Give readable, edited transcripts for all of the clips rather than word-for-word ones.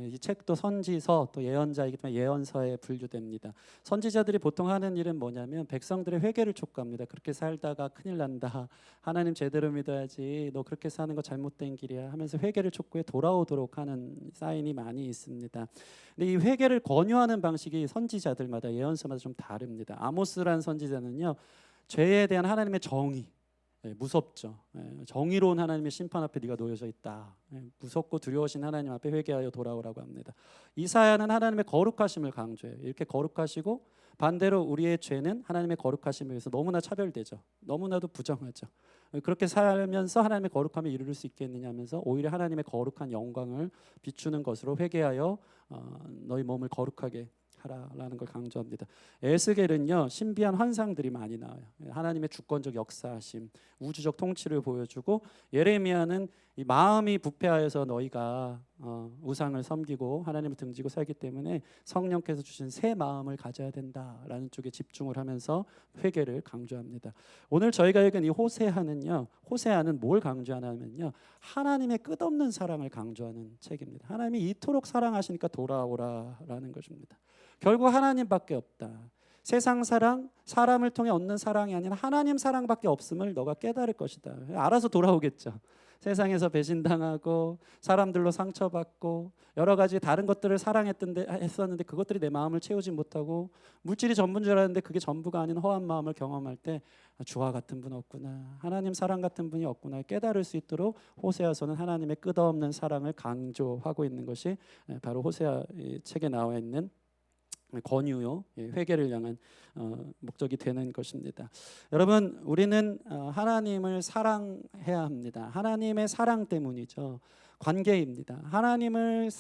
이 책도 선지서 또 예언자이기 때문에 예언서에 분류됩니다. 선지자들이 보통 하는 일은 뭐냐면 백성들의 회개를 촉구합니다. 그렇게 살다가 큰일 난다. 하나님 제대로 믿어야지. 너 그렇게 사는 거 잘못된 길이야 하면서 회개를 촉구해 돌아오도록 하는 사인이 많이 있습니다. 근데 이 회개를 권유하는 방식이 선지자들마다 예언서마다 좀 다릅니다. 아모스라는 선지자는요, 죄에 대한 하나님의 정의, 무섭죠. 정의로운 하나님의 심판 앞에 네가 놓여져 있다. 무섭고 두려우신 하나님 앞에 회개하여 돌아오라고 합니다. 이사야는 하나님의 거룩하심을 강조해요. 이렇게 거룩하시고 반대로 우리의 죄는 하나님의 거룩하심에 의해서 너무나 차별되죠. 너무나도 부정하죠. 그렇게 살면서 하나님의 거룩함에 이르를 수 있겠느냐 하면서 오히려 하나님의 거룩한 영광을 비추는 것으로 회개하여 너희 몸을 거룩하게 하라라는 걸 강조합니다. 에스겔은요, 신비한 환상들이 많이 나와요. 하나님의 주권적 역사하심, 우주적 통치를 보여주고, 예레미야는 이 마음이 부패하여서 너희가 우상을 섬기고 하나님을 등지고 살기 때문에 성령께서 주신 새 마음을 가져야 된다라는 쪽에 집중을 하면서 회개를 강조합니다. 오늘 저희가 읽은 이 호세아는 뭘 강조하냐면요, 하나님의 끝없는 사랑을 강조하는 책입니다. 하나님이 이토록 사랑하시니까 돌아오라라는 것입니다. 결국 하나님밖에 없다. 세상 사랑, 사람을 통해 얻는 사랑이 아니라 하나님 사랑밖에 없음을 너가 깨달을 것이다. 알아서 돌아오겠죠. 세상에서 배신당하고 사람들로 상처받고 여러 가지 다른 것들을 했었는데 그것들이 내 마음을 채우지 못하고 물질이 전부인 줄 알았는데 그게 전부가 아닌 허한 마음을 경험할 때 주와 같은 분 없구나, 하나님 사랑 같은 분이 없구나 깨달을 수 있도록 호세아서는 하나님의 끝없는 사랑을 강조하고 있는 것이 바로 호세아 책에 나와 있는 권유요, 회개를 향한 목적이 되는 것입니다. 여러분, 우리는 하나님을 사랑해야 합니다. 하나님의 사랑 때문이죠. 관계입니다. 하나님의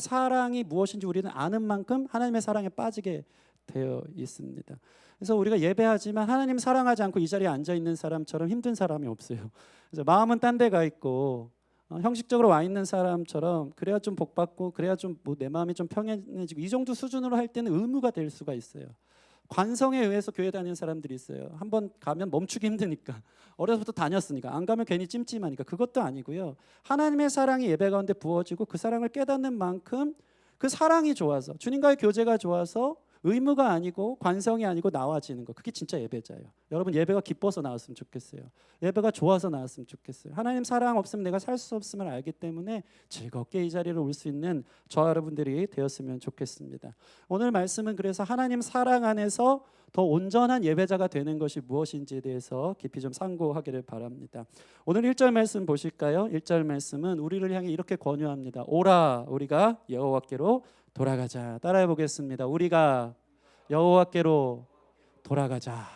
사랑이 무엇인지 우리는 아는 만큼 하나님의 사랑에 빠지게 되어 있습니다. 그래서 우리가 예배하지만 하나님 사랑하지 않고 이 자리에 앉아 있는 사람처럼 힘든 사람이 없어요. 그래서 마음은 딴 데 가 있고 형식적으로 와 있는 사람처럼 그래야 좀 복받고 그래야 좀 내 마음이 좀 평안해지고 이 정도 수준으로 할 때는 의무가 될 수가 있어요. 관성에 의해서 교회 다니는 사람들이 있어요. 한번 가면 멈추기 힘드니까, 어려서부터 다녔으니까, 안 가면 괜히 찜찜하니까. 그것도 아니고요, 하나님의 사랑이 예배 가운데 부어지고 그 사랑을 깨닫는 만큼 그 사랑이 좋아서, 주님과의 교제가 좋아서 의무가 아니고 관성이 아니고 나와지는 거, 그게 진짜 예배자예요. 여러분, 예배가 기뻐서 나왔으면 좋겠어요. 예배가 좋아서 나왔으면 좋겠어요. 하나님 사랑 없으면 내가 살 수 없음을 알기 때문에 즐겁게 이 자리를 올 수 있는 저와 여러분들이 되었으면 좋겠습니다. 오늘 말씀은 그래서 하나님 사랑 안에서 더 온전한 예배자가 되는 것이 무엇인지에 대해서 깊이 좀 상고하기를 바랍니다. 오늘 1절 말씀 보실까요? 1절 말씀은 우리를 향해 이렇게 권유합니다. 오라, 우리가 여호와께로 돌아가자. 따라해 보겠습니다. 우리가 여호와께로 돌아가자.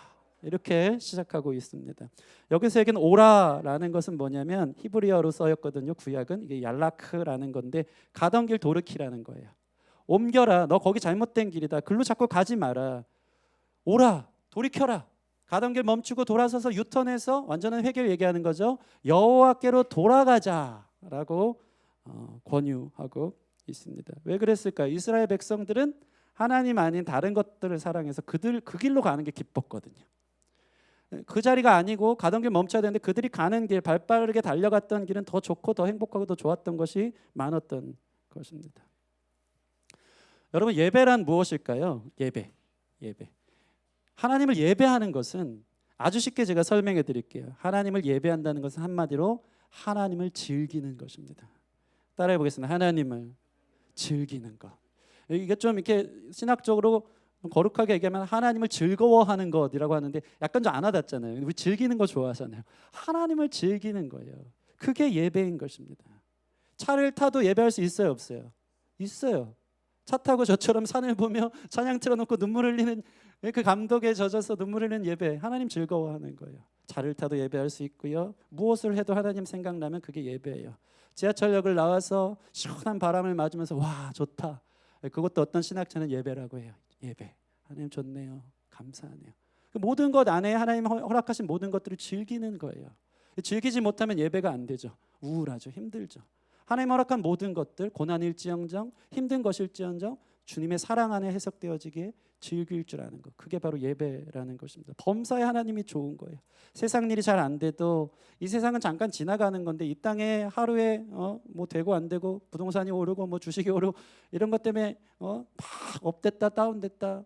이렇게 시작하고 있습니다. 여기서 얘기는 오라라는 것은 뭐냐면 히브리어로 써였거든요. 구약은 이게 얄라크라는 건데 가던 길 도르키라는 거예요. 옮겨라. 너 거기 잘못된 길이다. 글로 자꾸 가지 마라. 오라. 돌이켜라. 가던 길 멈추고 돌아서서 유턴해서 완전한 회개를 얘기하는 거죠. 여호와께로 돌아가자라고 권유하고 있습니다. 왜 그랬을까요? 이스라엘 백성들은 하나님 아닌 다른 것들을 사랑해서 그 길로 가는 게 기뻤거든요. 그 자리가 아니고 가던 길 멈춰야 되는데 그들이 가는 길, 발빠르게 달려갔던 길은 더 좋고 더 행복하고 더 좋았던 것이 많았던 것입니다. 여러분, 예배란 무엇일까요? 예배. 하나님을 예배하는 것은 아주 쉽게 제가 설명해 드릴게요. 하나님을 예배한다는 것은 한마디로 하나님을 즐기는 것입니다. 따라해 보겠습니다. 하나님을 즐기는 것. 이게 좀 이렇게 신학적으로 거룩하게 얘기하면 하나님을 즐거워하는 것이라고 하는데 약간 좀 안 와닿잖아요. 우리 즐기는 거 좋아하잖아요. 하나님을 즐기는 거예요. 그게 예배인 것입니다. 차를 타도 예배할 수 있어요, 없어요? 있어요. 차 타고 저처럼 산을 보며 찬양 틀어놓고 눈물 흘리는 그 감독에 젖어서 눈물 흘리는 예배, 하나님 즐거워하는 거예요. 차를 타도 예배할 수 있고요. 무엇을 해도 하나님 생각나면 그게 예배예요. 지하철역을 나와서 시원한 바람을 맞으면서 와 좋다. 그것도 어떤 신학자는 예배라고 해요. 예배. 하나님 좋네요. 감사하네요. 모든 것 안에 하나님 허락하신 모든 것들을 즐기는 거예요. 즐기지 못하면 예배가 안 되죠. 우울하죠. 힘들죠. 하나님 허락한 모든 것들, 고난일지언정 힘든 것일지언정 주님의 사랑 안에 해석되어지기에 즐길 줄 아는 것, 그게 바로 예배라는 것입니다. 범사에 하나님이 좋은 거예요. 세상 일이 잘 안 돼도 이 세상은 잠깐 지나가는 건데 이 땅에 하루에 뭐 되고 안 되고 부동산이 오르고 뭐 주식이 오르고 이런 것 때문에 막 업됐다 다운됐다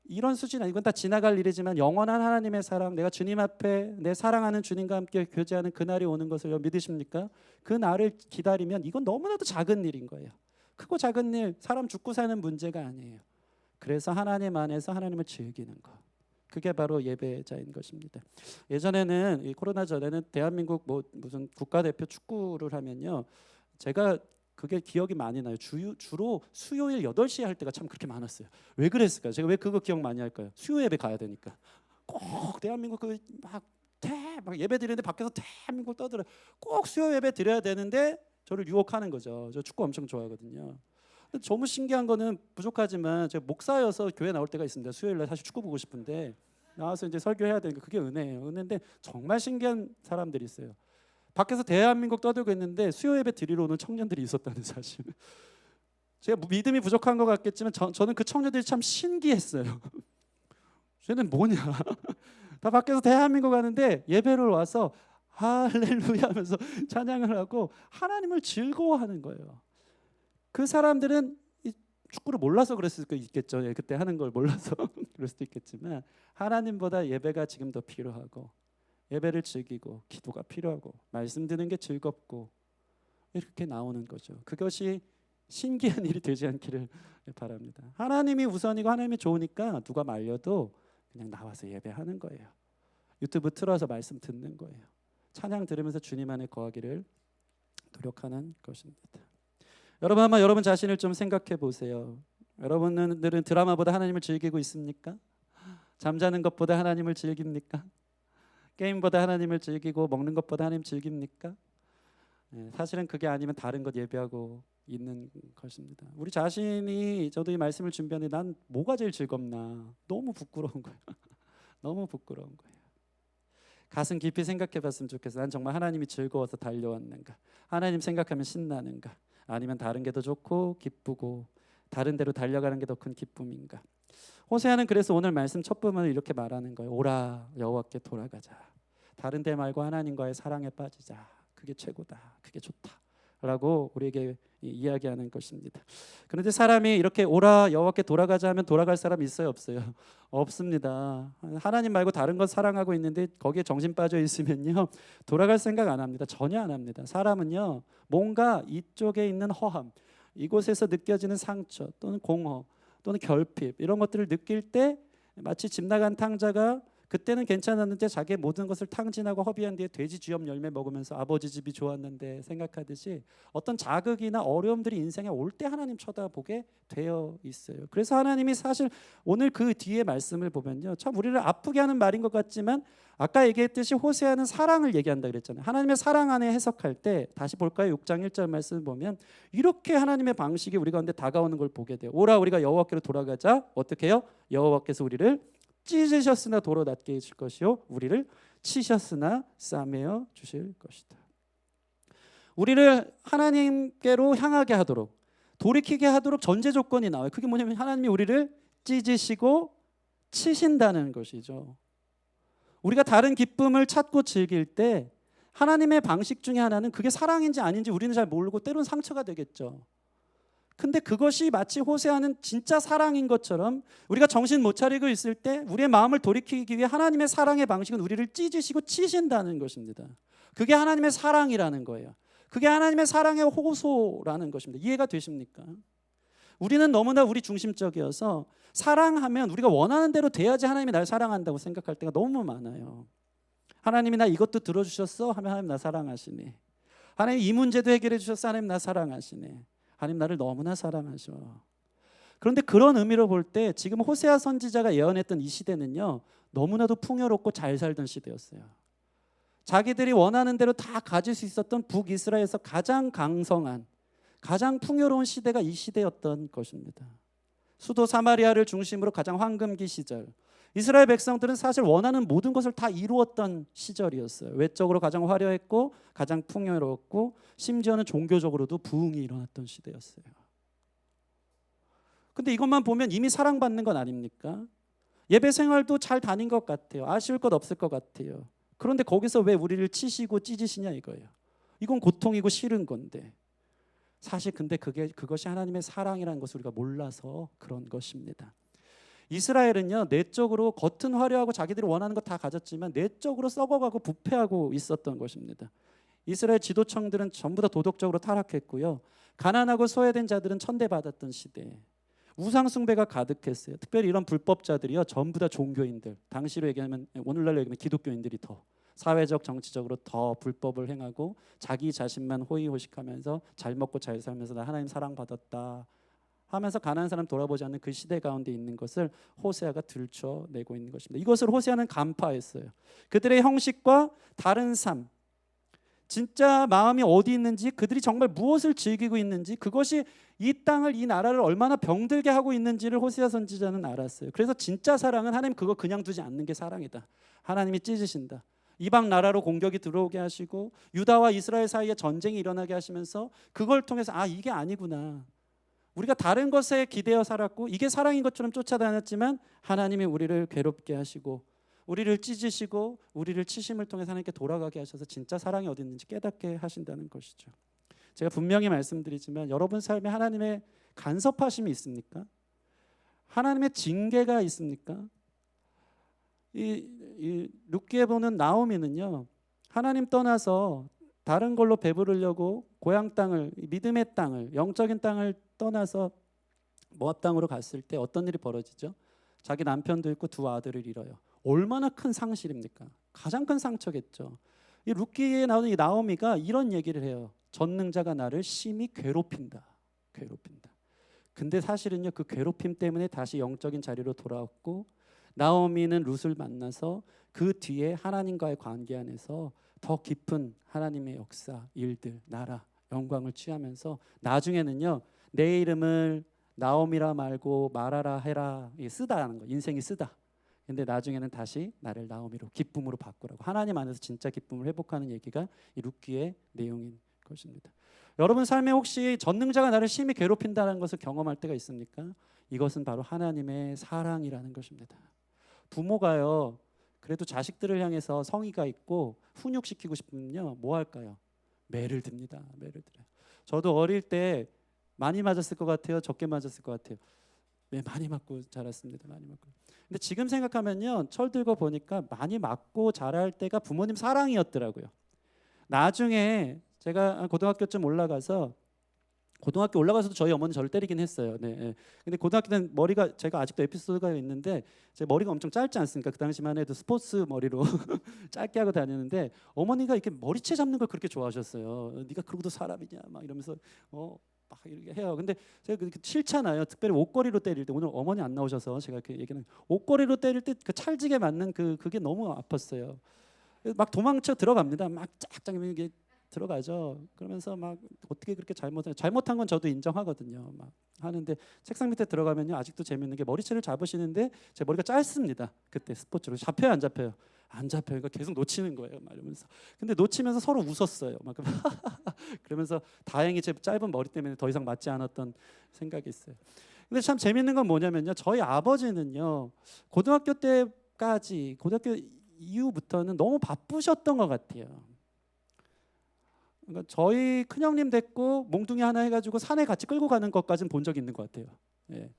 이런 수준 이건 다 지나갈 일이지만 영원한 하나님의 사랑, 내가 주님 앞에 내 사랑하는 주님과 함께 교제하는 그날이 오는 것을 믿으십니까? 그 날을 기다리면 이건 너무나도 작은 일인 거예요. 크고 작은 일, 사람 죽고 사는 문제가 아니에요. 그래서 하나님 안에서 하나님을 즐기는 것, 그게 바로 예배자인 것입니다. 예전에는 이 코로나 전에는 대한민국 뭐 무슨 국가대표 축구를 하면요, 제가 그게 기억이 많이 나요. 주로 수요일 8시에 할 때가 참 그렇게 많았어요. 왜 그랬을까요? 제가 왜 그거 기억 많이 할까요? 수요 예배 가야 되니까. 꼭 대한민국 막 예배 드리는데 밖에서 대한민국 떠들어. 꼭 수요 예배 드려야 되는데 저를 유혹하는 거죠. 저 축구 엄청 좋아하거든요. 근데 너무 신기한 거는 부족하지만 제가 목사여서 교회 나올 때가 있습니다. 수요일날 사실 축구 보고 싶은데 나와서 이제 설교해야 되니까 그게 은혜예요. 은혜인데 정말 신기한 사람들이 있어요. 밖에서 대한민국 떠들고 있는데 수요 예배 드리러 오는 청년들이 있었다는 사실. 제가 믿음이 부족한 것 같겠지만 저는 그 청년들이 참 신기했어요. 쟤는 뭐냐? 다 밖에서 대한민국 가는데 예배를 와서 할렐루야 하면서 찬양을 하고 하나님을 즐거워하는 거예요. 그 사람들은 이 축구를 몰라서 그랬을 수도 있겠죠. 그때 하는 걸 몰라서 그럴 수도 있겠지만 하나님보다 예배가 지금 더 필요하고 예배를 즐기고 기도가 필요하고 말씀 듣는 게 즐겁고 이렇게 나오는 거죠. 그것이 신기한 일이 되지 않기를 바랍니다. 하나님이 우선이고 하나님이 좋으니까 누가 말려도 그냥 나와서 예배하는 거예요. 유튜브 틀어서 말씀 듣는 거예요. 찬양 들으면서 주님 안에 거하기를 노력하는 것입니다. 여러분 한번 여러분 자신을 좀 생각해 보세요. 여러분들은 드라마보다 하나님을 즐기고 있습니까? 잠자는 것보다 하나님을 즐깁니까? 게임보다 하나님을 즐기고 먹는 것보다 하나님 즐깁니까? 사실은 그게 아니면 다른 것 예배하고 있는 것입니다. 우리 자신이, 저도 이 말씀을 준비하는데 난 뭐가 제일 즐겁나 너무 부끄러운 거예요. 너무 부끄러운 거예요. 가슴 깊이 생각해 봤으면 좋겠어요. 난 정말 하나님이 즐거워서 달려왔는가? 하나님 생각하면 신나는가? 아니면 다른 게 더 좋고 기쁘고 다른 데로 달려가는 게 더 큰 기쁨인가? 호세아는 그래서 오늘 말씀 첫 부분을 이렇게 말하는 거예요. 오라 여호와께 돌아가자. 다른 데 말고 하나님과의 사랑에 빠지자. 그게 최고다. 그게 좋다. 라고 우리에게 이야기하는 것입니다. 그런데 사람이 이렇게 오라 여호와께 돌아가자 하면 돌아갈 사람 있어요, 없어요? 없습니다. 하나님 말고 다른 것 사랑하고 있는데 거기에 정신 빠져 있으면요 돌아갈 생각 안 합니다. 전혀 안 합니다. 사람은요 뭔가 이쪽에 있는 허함, 이곳에서 느껴지는 상처 또는 공허 또는 결핍 이런 것들을 느낄 때 마치 집 나간 탕자가 그때는 괜찮았는데 자기의 모든 것을 탕진하고 허비한 뒤에 돼지 쥐염 열매 먹으면서 아버지 집이 좋았는데 생각하듯이 어떤 자극이나 어려움들이 인생에 올 때 하나님 쳐다보게 되어 있어요. 그래서 하나님이 사실 오늘 그 뒤에 말씀을 보면요 참 우리를 아프게 하는 말인 것 같지만 아까 얘기했듯이 호세아는 사랑을 얘기한다 그랬잖아요. 하나님의 사랑 안에 해석할 때 다시 볼까요? 6장 1절 말씀을 보면 이렇게 하나님의 방식이 우리 가운데 다가오는 걸 보게 돼요. 오라 우리가 여호와께로 돌아가자. 어떻게 해요? 여호와께서 우리를 찢으셨으나 도로 낫게 해줄 것이요 우리를 치셨으나 싸매어 주실 것이다. 우리를 하나님께로 향하게 하도록 돌이키게 하도록 전제 조건이 나와요. 그게 뭐냐면 하나님이 우리를 찢으시고 치신다는 것이죠. 우리가 다른 기쁨을 찾고 즐길 때 하나님의 방식 중에 하나는 그게 사랑인지 아닌지 우리는 잘 모르고 때로는 상처가 되겠죠. 근데 그것이 마치 호세아는 진짜 사랑인 것처럼 우리가 정신 못 차리고 있을 때 우리의 마음을 돌이키기 위해 하나님의 사랑의 방식은 우리를 찢으시고 치신다는 것입니다. 그게 하나님의 사랑이라는 거예요. 그게 하나님의 사랑의 호소라는 것입니다. 이해가 되십니까? 우리는 너무나 우리 중심적이어서 사랑하면 우리가 원하는 대로 돼야지 하나님이 날 사랑한다고 생각할 때가 너무 많아요. 하나님이 나 이것도 들어주셨어? 하면 하나님 나 사랑하시네. 하나님 이 문제도 해결해 주셨어? 하나님 나 사랑하시네. 하나님 나를 너무나 사랑하셔. 그런데 그런 의미로 볼 때 지금 호세아 선지자가 예언했던 이 시대는요 너무나도 풍요롭고 잘 살던 시대였어요. 자기들이 원하는 대로 다 가질 수 있었던 북이스라엘에서 가장 강성한 가장 풍요로운 시대가 이 시대였던 것입니다. 수도 사마리아를 중심으로 가장 황금기 시절, 이스라엘 백성들은 사실 원하는 모든 것을 다 이루었던 시절이었어요. 외적으로 가장 화려했고 가장 풍요로웠고 심지어는 종교적으로도 부흥이 일어났던 시대였어요. 근데 이것만 보면 이미 사랑받는 건 아닙니까? 예배 생활도 잘 다닌 것 같아요. 아쉬울 것 없을 것 같아요. 그런데 거기서 왜 우리를 치시고 찢으시냐 이거예요. 이건 고통이고 싫은 건데. 사실 근데 그것이 하나님의 사랑이라는 것을 우리가 몰라서 그런 것입니다. 이스라엘은요, 내적으로 겉은 화려하고 자기들이 원하는 거 다 가졌지만 내적으로 썩어가고 부패하고 있었던 것입니다. 이스라엘 지도층들은 전부 다 도덕적으로 타락했고요. 가난하고 소외된 자들은 천대받았던 시대에 우상 숭배가 가득했어요. 특별히 이런 불법자들이요, 전부 다 종교인들. 당시로 얘기하면, 오늘날로 얘기하면 기독교인들이 더 사회적 정치적으로 더 불법을 행하고 자기 자신만 호의호식하면서 잘 먹고 잘 살면서 나 하나님 사랑받았다 하면서 가난한 사람 돌아보지 않는 그 시대 가운데 있는 것을 호세아가 들춰내고 있는 것입니다. 이것을 호세아는 간파했어요. 그들의 형식과 다른 삶, 진짜 마음이 어디 있는지, 그들이 정말 무엇을 즐기고 있는지, 그것이 이 땅을, 이 나라를 얼마나 병들게 하고 있는지를 호세아 선지자는 알았어요. 그래서 진짜 사랑은 하나님 그거 그냥 두지 않는 게 사랑이다. 하나님이 찢으신다. 이방 나라로 공격이 들어오게 하시고 유다와 이스라엘 사이에 전쟁이 일어나게 하시면서 그걸 통해서 이게 아니구나. 우리가 다른 것에 기대어 살았고 이게 사랑인 것처럼 쫓아다녔지만 하나님이 우리를 괴롭게 하시고 우리를 찢으시고 우리를 치심을 통해서 하나님께 돌아가게 하셔서 진짜 사랑이 어디 있는지 깨닫게 하신다는 것이죠. 제가 분명히 말씀드리지만 여러분 삶에 하나님의 간섭하심이 있습니까? 하나님의 징계가 있습니까? 이 룻기에 보는 나오미는요, 하나님 떠나서 다른 걸로 배부르려고 고향 땅을, 믿음의 땅을, 영적인 땅을 떠나서 모압 땅으로 갔을 때 어떤 일이 벌어지죠? 자기 남편도 있고 두 아들을 잃어요. 얼마나 큰 상실입니까? 가장 큰 상처겠죠. 이 룻기에 나오는 이 나오미가 이런 얘기를 해요. 전능자가 나를 심히 괴롭힌다. 괴롭힌다. 근데 사실은요, 그 괴롭힘 때문에 다시 영적인 자리로 돌아왔고 나오미는 룻을 만나서 그 뒤에 하나님과의 관계 안에서 더 깊은 하나님의 역사, 일들, 나라, 영광을 취하면서 나중에는요, 내 이름을 나오미라 말고 마라라 해라, 쓰다라는 거, 인생이 쓰다. 근데 나중에는 다시 나를 나오미로, 기쁨으로 바꾸라고, 하나님 안에서 진짜 기쁨을 회복하는 얘기가 이 룻기의 내용인 것입니다. 여러분 삶에 혹시 전능자가 나를 심히 괴롭힌다는 것을 경험할 때가 있습니까? 이것은 바로 하나님의 사랑이라는 것입니다. 부모가요, 그래도 자식들을 향해서 성의가 있고 훈육시키고 싶으면요, 뭐 할까요? 매를 듭니다. 매를 들어요. 저도 어릴 때 많이 맞았을 것 같아요, 적게 맞았을 것 같아요. 네, 많이 맞고 자랐습니다. 많이 맞고. 근데 지금 생각하면요, 철 들고 보니까 많이 맞고 자랄 때가 부모님 사랑이었더라고요. 나중에 제가 고등학교쯤 올라가서, 고등학교 올라가서도 저희 어머니 저를 때리긴 했어요. 네, 네. 근데 고등학교 때는 머리가, 제가 아직도 에피소드가 있는데 제 머리가 엄청 짧지 않습니까? 그 당시만 해도 스포츠 머리로 짧게 하고 다녔는데 어머니가 이렇게 머리채 잡는 걸 그렇게 좋아하셨어요. 네가 그러고도 사람이냐 막 이러면서 막 이렇게 해요. 근데 제가 그렇게 싫잖아요. 특별히 옷걸이로 때릴 때, 오늘 어머니 안 나오셔서 제가 그 얘기는, 옷걸이로 때릴 때 그 찰지게 맞는 그게 너무 아팠어요. 막 도망쳐 들어갑니다. 막 쫙쫙 이게 들어가죠. 그러면서 막 어떻게 그렇게 잘못한 건 저도 인정하거든요. 막 하는데 책상 밑에 들어가면요, 아직도 재밌는 게 머리채를 잡으시는데 제 머리가 짧습니다. 그때 스포츠로 잡혀요, 안 잡혀요? 안 잡혀요. 그러니까 계속 놓치는 거예요. 막 이러면서. 근데 놓치면서 서로 웃었어요. 막 그러면서 다행히 제 짧은 머리 때문에 더 이상 맞지 않았던 생각이 있어요. 근데 참 재밌는 건 뭐냐면요, 저희 아버지는요, 고등학교 때까지, 고등학교 이후부터는 너무 바쁘셨던 것 같아요. 그러니까 저희 큰형님 됐고 몽둥이 하나 해가지고 산에 같이 끌고 가는 것까지는 본 적 있는 것 같아요. 예.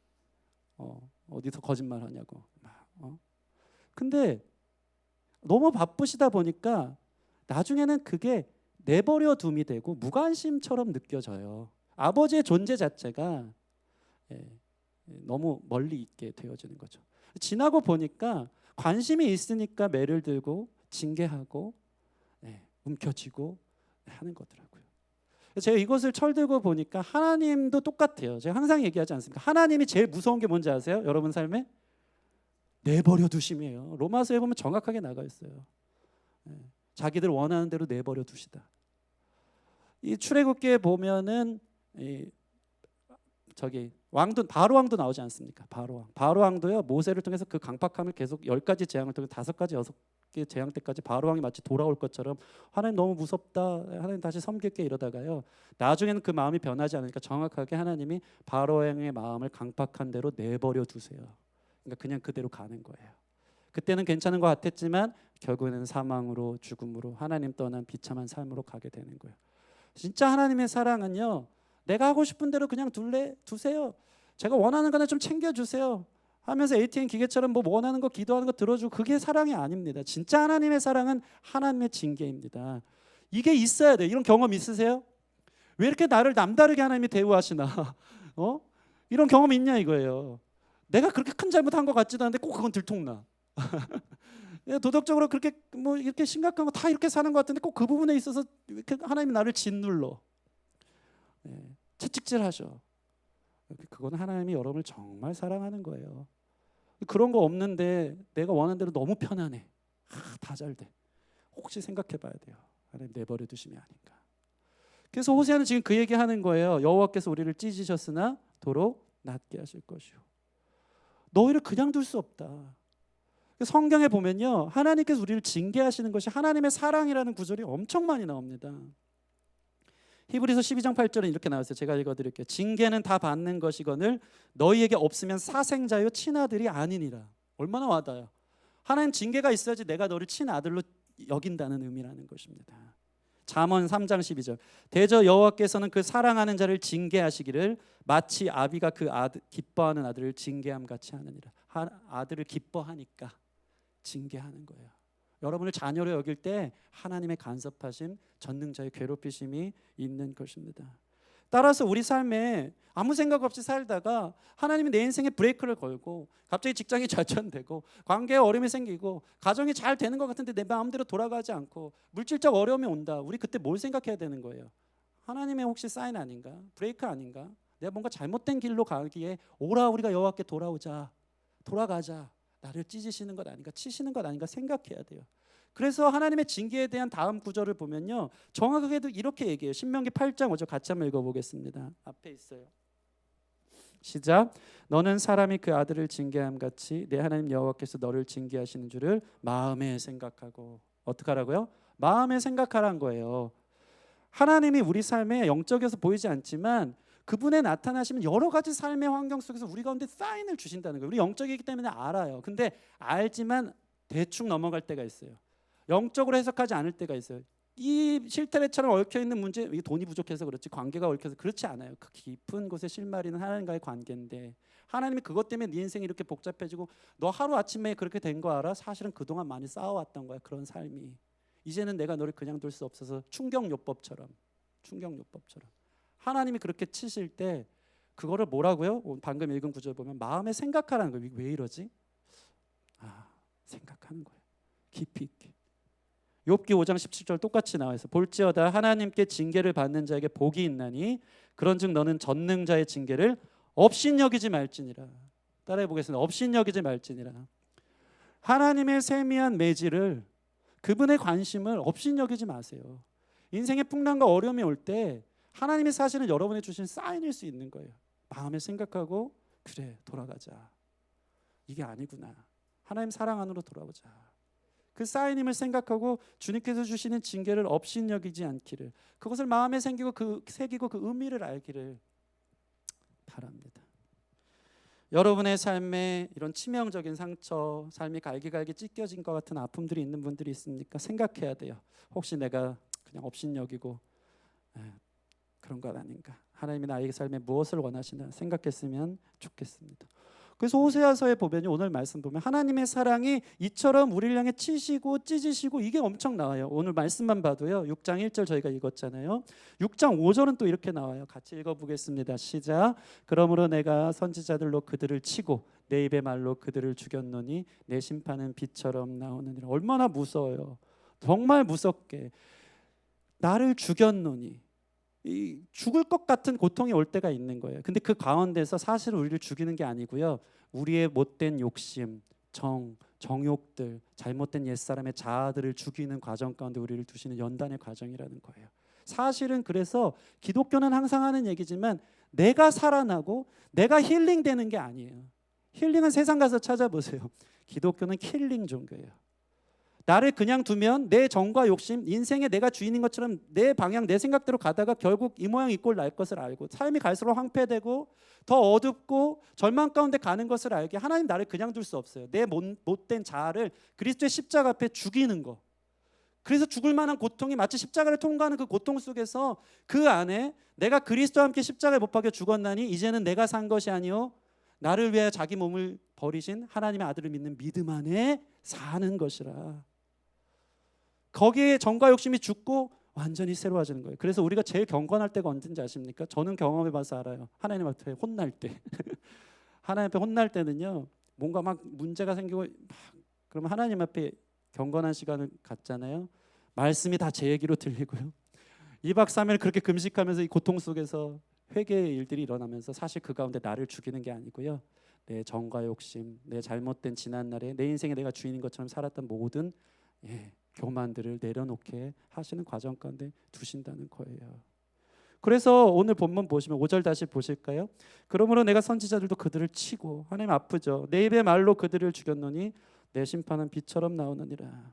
어디서 거짓말 하냐고. 근데 너무 바쁘시다 보니까 나중에는 그게 내버려 둠이 되고 무관심처럼 느껴져요. 아버지의 존재 자체가 너무 멀리 있게 되어지는 거죠. 지나고 보니까 관심이 있으니까 매를 들고 징계하고 움켜쥐고 하는 거더라고요. 제가 이것을 철들고 보니까 하나님도 똑같아요. 제가 항상 얘기하지 않습니까? 하나님이 제일 무서운 게 뭔지 아세요? 여러분 삶에? 내버려 두심이에요. 로마서에 보면 정확하게 나가 있어요. 자기들 원하는 대로 내버려 두시다. 이 출애굽기에 보면은 왕도, 바로 왕도 나오지 않습니까? 바로 왕도요, 모세를 통해서 그 강팍함을 계속 10가지 재앙을 통해 5가지 재앙 때까지 바로 왕이 마치 돌아올 것처럼 하나님 너무 무섭다, 하나님 다시 섬길게 이러다가요, 나중에는 그 마음이 변하지 않으니까 정확하게 하나님이 바로 왕의 마음을 강팍한 대로 내버려 두세요. 그러니까 그냥 그대로 가는 거예요. 그때는 괜찮은 것 같았지만 결국에는 사망으로, 죽음으로, 하나님 떠난 비참한 삶으로 가게 되는 거예요. 진짜 하나님의 사랑은요, 내가 하고 싶은 대로 그냥 두세요. 제가 원하는 거나 좀 챙겨주세요 하면서 ATM 기계처럼 뭐 원하는 거 기도하는 거 들어주고, 그게 사랑이 아닙니다. 진짜 하나님의 사랑은 하나님의 징계입니다. 이게 있어야 돼요. 이런 경험 있으세요? 왜 이렇게 나를 남다르게 하나님이 대우하시나? 이런 경험 있냐 이거예요. 내가 그렇게 큰 잘못한 것 같지도 않은데 꼭 그건 들통나. 도덕적으로 그렇게 뭐 이렇게 심각한 거 다 이렇게 사는 것 같은데 꼭 그 부분에 있어서 이렇게 하나님이 나를 짓눌러, 채찍질하셔. 그건 하나님이 여러분을 정말 사랑하는 거예요. 그런 거 없는데 내가 원하는 대로 너무 편안해. 다 잘 돼. 혹시 생각해 봐야 돼요. 하나님 내버려 두심이 아닌가. 그래서 호세아는 지금 그 얘기하는 거예요. 여호와께서 우리를 찢으셨으나 도로 낫게 하실 것이요. 너희를 그냥 둘 수 없다. 성경에 보면요, 하나님께서 우리를 징계하시는 것이 하나님의 사랑이라는 구절이 엄청 많이 나옵니다. 히브리서 12장 8절은 이렇게 나왔어요. 제가 읽어드릴게요. 징계는 다 받는 것이거늘 너희에게 없으면 사생자요 친아들이 아니니라. 얼마나 와닿아요. 하나님 징계가 있어야지 내가 너를 친아들로 여긴다는 의미라는 것입니다. 잠언 3장 12절. 대저 여호와께서는 그 사랑하는 자를 징계하시기를 마치 아비가 그 기뻐하는 아들을 징계함 같이 하느니라. 아들을 기뻐하니까 징계하는 거예요. 여러분을 자녀로 여길 때 하나님의 간섭하심, 전능자의 괴롭히심이 있는 것입니다. 따라서 우리 삶에 아무 생각 없이 살다가 하나님이 내 인생에 브레이크를 걸고 갑자기 직장이 좌천되고 관계에 어려움이 생기고 가정이 잘 되는 것 같은데 내 마음대로 돌아가지 않고 물질적 어려움이 온다. 우리 그때 뭘 생각해야 되는 거예요? 하나님의 혹시 사인 아닌가? 브레이크 아닌가? 내가 뭔가 잘못된 길로 가기에 오라 우리가 여호와께 돌아가자. 나를 찢으시는 것 아닌가, 치시는 것 아닌가 생각해야 돼요. 그래서 하나님의 징계에 대한 다음 구절을 보면요, 정확하게도 이렇게 얘기해요. 신명기 8장 5절 같이 한번 읽어보겠습니다. 앞에 있어요. 시작. 너는 사람이 그 아들을 징계함 같이 내 하나님 여호와께서 너를 징계하시는 줄을 마음에 생각하고. 어떻게 하라고요? 마음에 생각하라는 거예요. 하나님이 우리 삶에 영적에서 보이지 않지만 그분의 나타나시면 여러 가지 삶의 환경 속에서 우리 가운데 사인을 주신다는 거예요. 우리 영적이기 때문에 알아요. 근데 알지만 대충 넘어갈 때가 있어요. 영적으로 해석하지 않을 때가 있어요. 이 실타래처럼 얽혀있는 문제, 이게 돈이 부족해서 그렇지 관계가 얽혀서 그렇지 않아요. 그 깊은 곳에 실마리는 하나님과의 관계인데 하나님이 그것 때문에 네 인생이 이렇게 복잡해지고 너 하루아침에 그렇게 된 거 알아? 사실은 그동안 많이 쌓아왔던 거야. 그런 삶이. 이제는 내가 너를 그냥 둘 수 없어서 충격요법처럼 하나님이 그렇게 치실 때 그거를 뭐라고요? 방금 읽은 구절 보면 마음에 생각하라는 거예요. 왜 이러지? 생각하는 거예요. 깊이 있게. 욥기 5장 17절 똑같이 나와 있어. 볼지어다 하나님께 징계를 받는 자에게 복이 있나니 그런즉 너는 전능자의 징계를 업신여기지 말지니라. 따라해 보겠습니다. 업신여기지 말지니라. 하나님의 세미한 매질을, 그분의 관심을 업신여기지 마세요. 인생의 풍랑과 어려움이 올 때 하나님이 사실은 여러분이 주신 사인일 수 있는 거예요. 마음에 생각하고 그래 돌아가자. 이게 아니구나. 하나님 사랑 안으로 돌아오자. 그 사인임을 생각하고 주님께서 주시는 징계를 업신여기지 않기를, 그것을 마음에 새기고 그 의미를 알기를 바랍니다. 여러분의 삶에 이런 치명적인 상처, 삶이 갈기갈기 찢겨진 것 같은 아픔들이 있는 분들이 있습니까? 생각해야 돼요. 혹시 내가 그냥 업신여기고 그런 것 아닌가? 하나님이 나의 삶에 무엇을 원하시나 생각했으면 좋겠습니다. 그래서 호세아서에 보면 오늘 말씀 보면 하나님의 사랑이 이처럼 우리를 향해 치시고 찢으시고 이게 엄청 나와요. 오늘 말씀만 봐도요. 6장 1절 저희가 읽었잖아요. 6장 5절은 또 이렇게 나와요. 같이 읽어보겠습니다. 시작. 그러므로 내가 선지자들로 그들을 치고 내 입의 말로 그들을 죽였노니 내 심판은 빛처럼 나오느니라. 얼마나 무서워요. 정말 무섭게. 나를 죽였노니. 이 죽을 것 같은 고통이 올 때가 있는 거예요. 근데 그 가운데서 사실 우리를 죽이는 게 아니고요. 우리의 못된 욕심, 정욕들, 잘못된 옛사람의 자아들을 죽이는 과정 가운데 우리를 두시는 연단의 과정이라는 거예요. 사실은 그래서 기독교는 항상 하는 얘기지만 내가 살아나고 내가 힐링되는 게 아니에요. 힐링은 세상 가서 찾아보세요. 기독교는 킬링 종교예요. 나를 그냥 두면 내 정과 욕심, 인생에 내가 주인인 것처럼 내 방향, 내 생각대로 가다가 결국 이 모양 이 꼴 날 것을 알고 삶이 갈수록 황폐되고 더 어둡고 절망 가운데 가는 것을 알게 하나님 나를 그냥 둘 수 없어요. 내 못된 자아를 그리스도의 십자가 앞에 죽이는 거. 그래서 죽을 만한 고통이 마치 십자가를 통과하는 그 고통 속에서 그 안에 내가 그리스도와 함께 십자가에 못 박혀 죽었나니 이제는 내가 산 것이 아니요 나를 위하여 자기 몸을 버리신 하나님의 아들을 믿는 믿음 안에 사는 것이라. 거기에 정과 욕심이 죽고 완전히 새로워지는 거예요. 그래서 우리가 제일 경건할 때가 언제인지 아십니까? 저는 경험해봐서 알아요. 하나님 앞에 혼날 때. 하나님 앞에 혼날 때는요, 뭔가 막 문제가 생기고 그러면 하나님 앞에 경건한 시간을 갖잖아요. 말씀이 다 제 얘기로 들리고요. 2박 3일 그렇게 금식하면서 이 고통 속에서 회개의 일들이 일어나면서 사실 그 가운데 나를 죽이는 게 아니고요, 내 정과 욕심, 내 잘못된 지난날에 내 인생에 내가 주인인 것처럼 살았던 모든 교만들을 내려놓게 하시는 과정 가운데 두신다는 거예요. 그래서 오늘 본문 보시면 5절 다시 보실까요? 그러므로 내가 선지자들도 그들을 치고, 하나님 아프죠. 내 입의 말로 그들을 죽였노니 내 심판은 비처럼 나오느니라.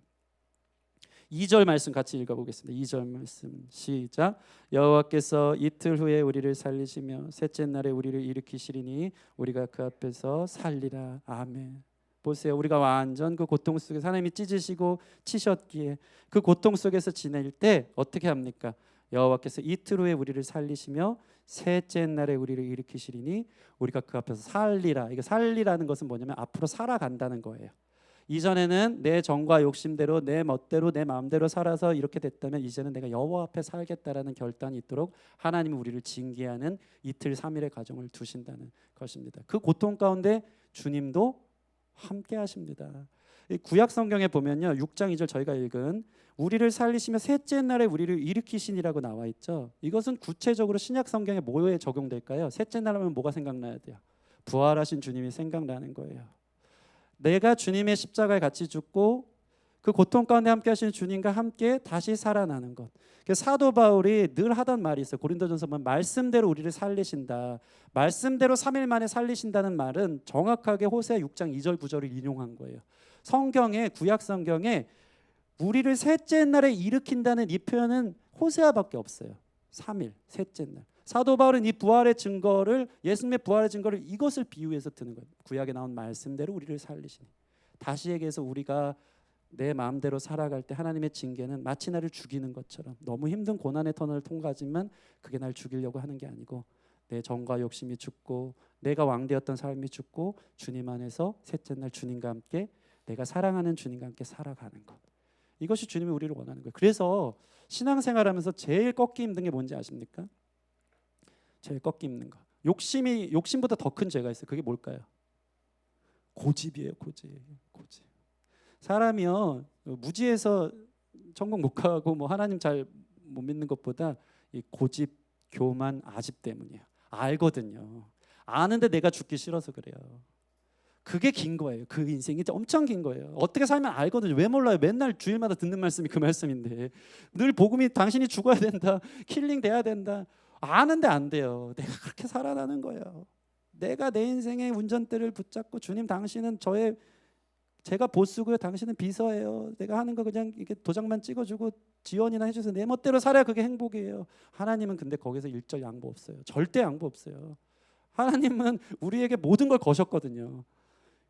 2절 말씀 같이 읽어보겠습니다. 2절 말씀 시작. 여호와께서 이틀 후에 우리를 살리시며 셋째 날에 우리를 일으키시리니 우리가 그 앞에서 살리라. 아멘. 보세요. 우리가 완전 그 고통 속에서 하나님이 찢으시고 치셨기에 그 고통 속에서 지낼 때 어떻게 합니까? 여호와께서 이틀 후에 우리를 살리시며 셋째 날에 우리를 일으키시리니 우리가 그 앞에서 살리라. 이게 살리라는 것은 뭐냐면 앞으로 살아간다는 거예요. 이전에는 내 정과 욕심대로 내 멋대로 내 마음대로 살아서 이렇게 됐다면 이제는 내가 여호와 앞에 살겠다라는 결단이 있도록 하나님이 우리를 징계하는 이틀 3일의 과정을 두신다는 것입니다. 그 고통 가운데 주님도 함께 하십니다. 구약 성경에 보면요, 6장 2절 저희가 읽은 우리를 살리시며 셋째 날에 우리를 일으키시니라고 나와 있죠. 이것은 구체적으로 신약 성경에 뭐에 적용될까요? 셋째 날 하면 뭐가 생각나야 돼요? 부활하신 주님이 생각나는 거예요. 내가 주님의 십자가에 같이 죽고 그 고통 가운데 함께 하시는 주님과 함께 다시 살아나는 것. 사도 바울이 늘 하던 말이 있어요. 고린도전서 보면 말씀대로 우리를 살리신다. 말씀대로 3일 만에 살리신다는 말은 정확하게 호세아 6장 2절 9절을 인용한 거예요. 성경에, 구약 성경에 우리를 셋째 날에 일으킨다는 이 표현은 호세아밖에 없어요. 3일, 셋째 날. 사도 바울은 이 부활의 증거를, 예수님의 부활의 증거를 이것을 비유해서 드는 거예요. 구약에 나온 말씀대로 우리를 살리시니. 다시 얘기해서 우리가 내 마음대로 살아갈 때 하나님의 징계는 마치 나를 죽이는 것처럼 너무 힘든 고난의 터널을 통과하지만 그게 날 죽이려고 하는 게 아니고 내 정과 욕심이 죽고 내가 왕되었던 삶이 죽고 주님 안에서 셋째 날 주님과 함께 내가 사랑하는 주님과 함께 살아가는 것. 이것이 주님이 우리를 원하는 거예요. 그래서 신앙생활하면서 제일 꺾기 힘든 게 뭔지 아십니까? 제일 꺾기 힘든 거. 욕심보다 더 큰 죄가 있어요. 그게 뭘까요? 고집이에요. 고집. 사람이요, 무지해서 천국 못 가고 뭐 하나님 잘 못 믿는 것보다 이 고집, 교만, 아집 때문이에요. 알거든요. 아는데 내가 죽기 싫어서 그래요. 그게 긴 거예요. 그 인생이 엄청 긴 거예요. 어떻게 살면 알거든요. 왜 몰라요? 맨날 주일마다 듣는 말씀이 그 말씀인데 늘 복음이 당신이 죽어야 된다, 킬링 돼야 된다. 아는데 안 돼요. 내가 그렇게 살아나는 거예요. 내가 내 인생의 운전대를 붙잡고 주님 당신은 제가 보스고요. 당신은 비서예요. 내가 하는 거 그냥 이게 도장만 찍어주고 지원이나 해주세요. 내 멋대로 살아야 그게 행복이에요. 하나님은 근데 거기서 일절 양보 없어요. 절대 양보 없어요. 하나님은 우리에게 모든 걸 거셨거든요.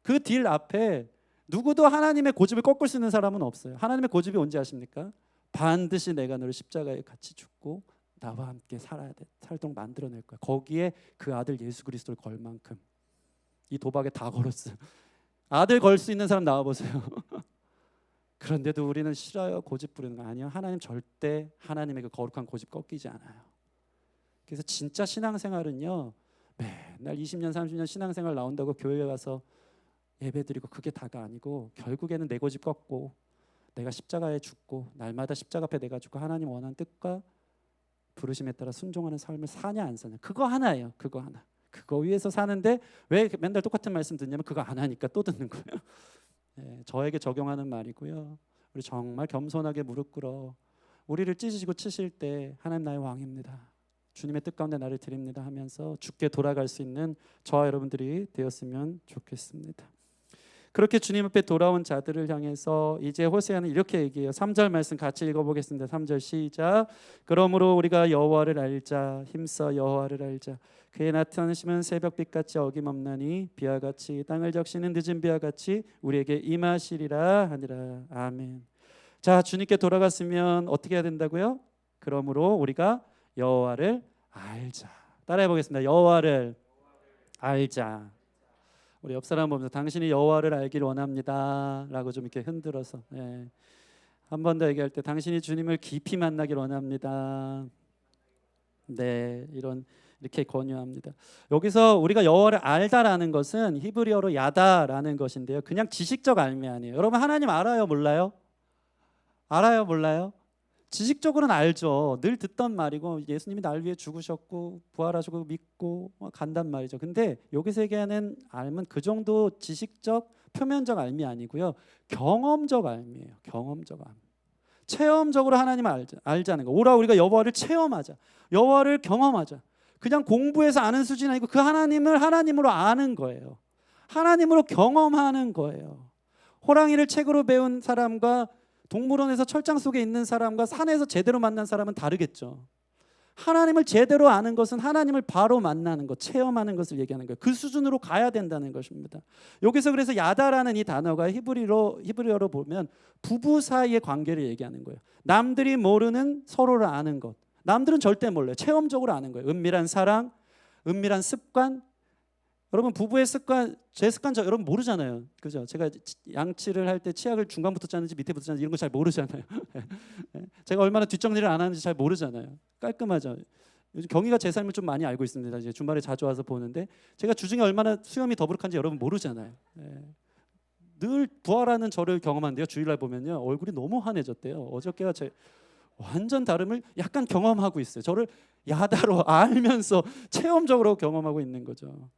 그 딜 앞에 누구도 하나님의 고집을 꺾을 수 있는 사람은 없어요. 하나님의 고집이 뭔지 아십니까? 반드시 내가 너를 십자가에 같이 죽고 나와 함께 살아야 돼. 살도록 만들어낼 거야. 거기에 그 아들 예수 그리스도를 걸 만큼 이 도박에 다 걸었어요. 아들 걸 수 있는 사람 나와보세요. 그런데도 우리는 싫어요. 고집 부리는 거 아니에요. 하나님 절대 하나님의 그 거룩한 고집 꺾이지 않아요. 그래서 진짜 신앙생활은요, 맨날 20년 30년 신앙생활 나온다고 교회에 가서 예배드리고 그게 다가 아니고 결국에는 내 고집 꺾고 내가 십자가에 죽고 날마다 십자가 앞에 내가 죽고 하나님 원하는 뜻과 부르심에 따라 순종하는 삶을 사냐 안 사냐, 그거 하나예요. 그거 하나. 그거 위해서 사는데 왜 맨날 똑같은 말씀 듣냐면 그거 안 하니까 또 듣는 거예요. 네, 저에게 적용하는 말이고요. 우리 정말 겸손하게 무릎 꿇어 우리를 찢으시고 치실 때 하나님 나의 왕입니다, 주님의 뜻 가운데 나를 드립니다 하면서 죽게 돌아갈 수 있는 저와 여러분들이 되었으면 좋겠습니다. 그렇게 주님 앞에 돌아온 자들을 향해서 이제 호세아는 이렇게 얘기해요. 3절 말씀 같이 읽어보겠습니다. 3절 시작. 그러므로 우리가 여호와를 알자. 힘써 여호와를 알자. 그의 나타나심은 새벽빛같이 어김없나니 비와 같이 땅을 적시는 늦은 비와 같이 우리에게 임하시리라 하니라. 아멘. 자, 주님께 돌아갔으면 어떻게 해야 된다고요? 그러므로 우리가 여호와를 알자. 따라해 보겠습니다. 여호와를 알자. 우리 옆 사람 보면서 당신이 여호와를 알기를 원합니다라고 좀 이렇게 흔들어서 한 번 더 얘기할 때 당신이 주님을 깊이 만나길 원합니다. 네, 이렇게 권유합니다. 여기서 우리가 여호와를 알다라는 것은 히브리어로 야다라는 것인데요. 그냥 지식적 알미 아니에요. 여러분 하나님 알아요, 몰라요? 알아요, 몰라요? 지식적으로는 알죠. 늘 듣던 말이고 예수님이 날 위해 죽으셨고 부활하시고 믿고 간단 말이죠. 근데 여기서 얘기하는 알은 그 정도 지식적 표면적 알미 아니고요. 경험적 알미예요. 경험적 알미. 체험적으로 하나님을 알자는 거. 오라 우리가 여호와를 체험하자. 여호와를 경험하자. 그냥 공부해서 아는 수준이 아니고 그 하나님을 하나님으로 아는 거예요. 하나님으로 경험하는 거예요. 호랑이를 책으로 배운 사람과 동물원에서 철장 속에 있는 사람과 산에서 제대로 만난 사람은 다르겠죠. 하나님을 제대로 아는 것은 하나님을 바로 만나는 것, 체험하는 것을 얘기하는 거예요. 그 수준으로 가야 된다는 것입니다. 여기서 그래서 야다라는 이 단어가 히브리어로 보면 부부 사이의 관계를 얘기하는 거예요. 남들이 모르는 서로를 아는 것. 남들은 절대 몰라요. 체험적으로 아는 거예요. 은밀한 사랑, 은밀한 습관. 여러분 부부의 습관, 제 습관 여러분 모르잖아요. 그죠? 제가 양치를 할 때 치약을 중간부터 짜는지 밑에부터 짜는지 이런 거 잘 모르잖아요. 제가 얼마나 뒷정리를 안 하는지 잘 모르잖아요. 깔끔하죠. 요즘 경희가 제 삶을 좀 많이 알고 있습니다. 이제 주말에 자주 와서 보는데 제가 주중에 얼마나 수염이 더부룩한지 여러분 모르잖아요. 늘 부활하는 저를 경험한데요. 주일날 보면요 얼굴이 너무 환해졌대요. 어저께가 완전 다름을 약간 경험하고 있어요. 저를 야다로 알면서 체험적으로 경험하고 있는 거죠.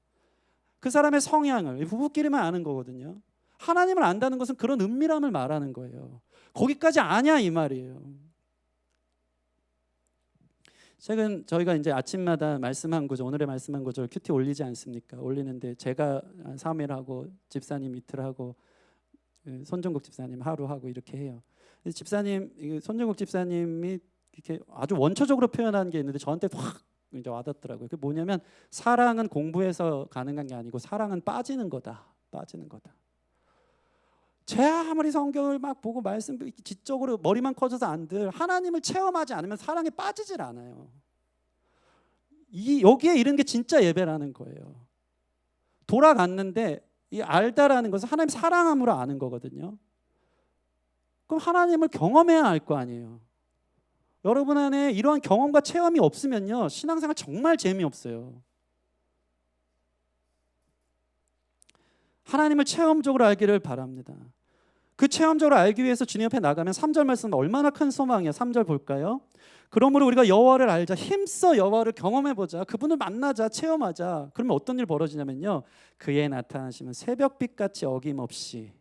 그 사람의 성향을 부부끼리만 아는 거거든요. 하나님을 안다는 것은 그런 은밀함을 말하는 거예요. 거기까지 아냐 이 말이에요. 최근 저희가 이제 아침마다 말씀한 구절, 오늘의 말씀한 구절 큐티 올리지 않습니까? 올리는데 제가 3일 하고 집사님 이틀 하고 손정국 집사님 하루 하고 이렇게 해요. 집사님, 손정국 집사님이 이렇게 아주 원초적으로 표현한 게 있는데 저한테 확 이제 와닿더라고요. 그게 뭐냐면 사랑은 공부해서 가능한 게 아니고 사랑은 빠지는 거다. 빠지는 거다. 제 아무리 성경을 막 보고 말씀 지적으로 머리만 커져서 안들 하나님을 체험하지 않으면 사랑에 빠지질 않아요. 여기에 이런 게 진짜 예배라는 거예요. 돌아갔는데 이 알다라는 것은 하나님 사랑함으로 아는 거거든요. 그럼 하나님을 경험해야 알 거 아니에요. 여러분 안에 이러한 경험과 체험이 없으면요 신앙생활 정말 재미없어요. 하나님을 체험적으로 알기를 바랍니다. 그 체험적으로 알기 위해서 주님 앞에 나가면 3절 말씀 얼마나 큰 소망이에요. 3절 볼까요? 그러므로 우리가 여호와를 알자. 힘써 여호와를 경험해보자. 그분을 만나자. 체험하자. 그러면 어떤 일이 벌어지냐면요 그의 나타나시면 새벽빛같이 어김없이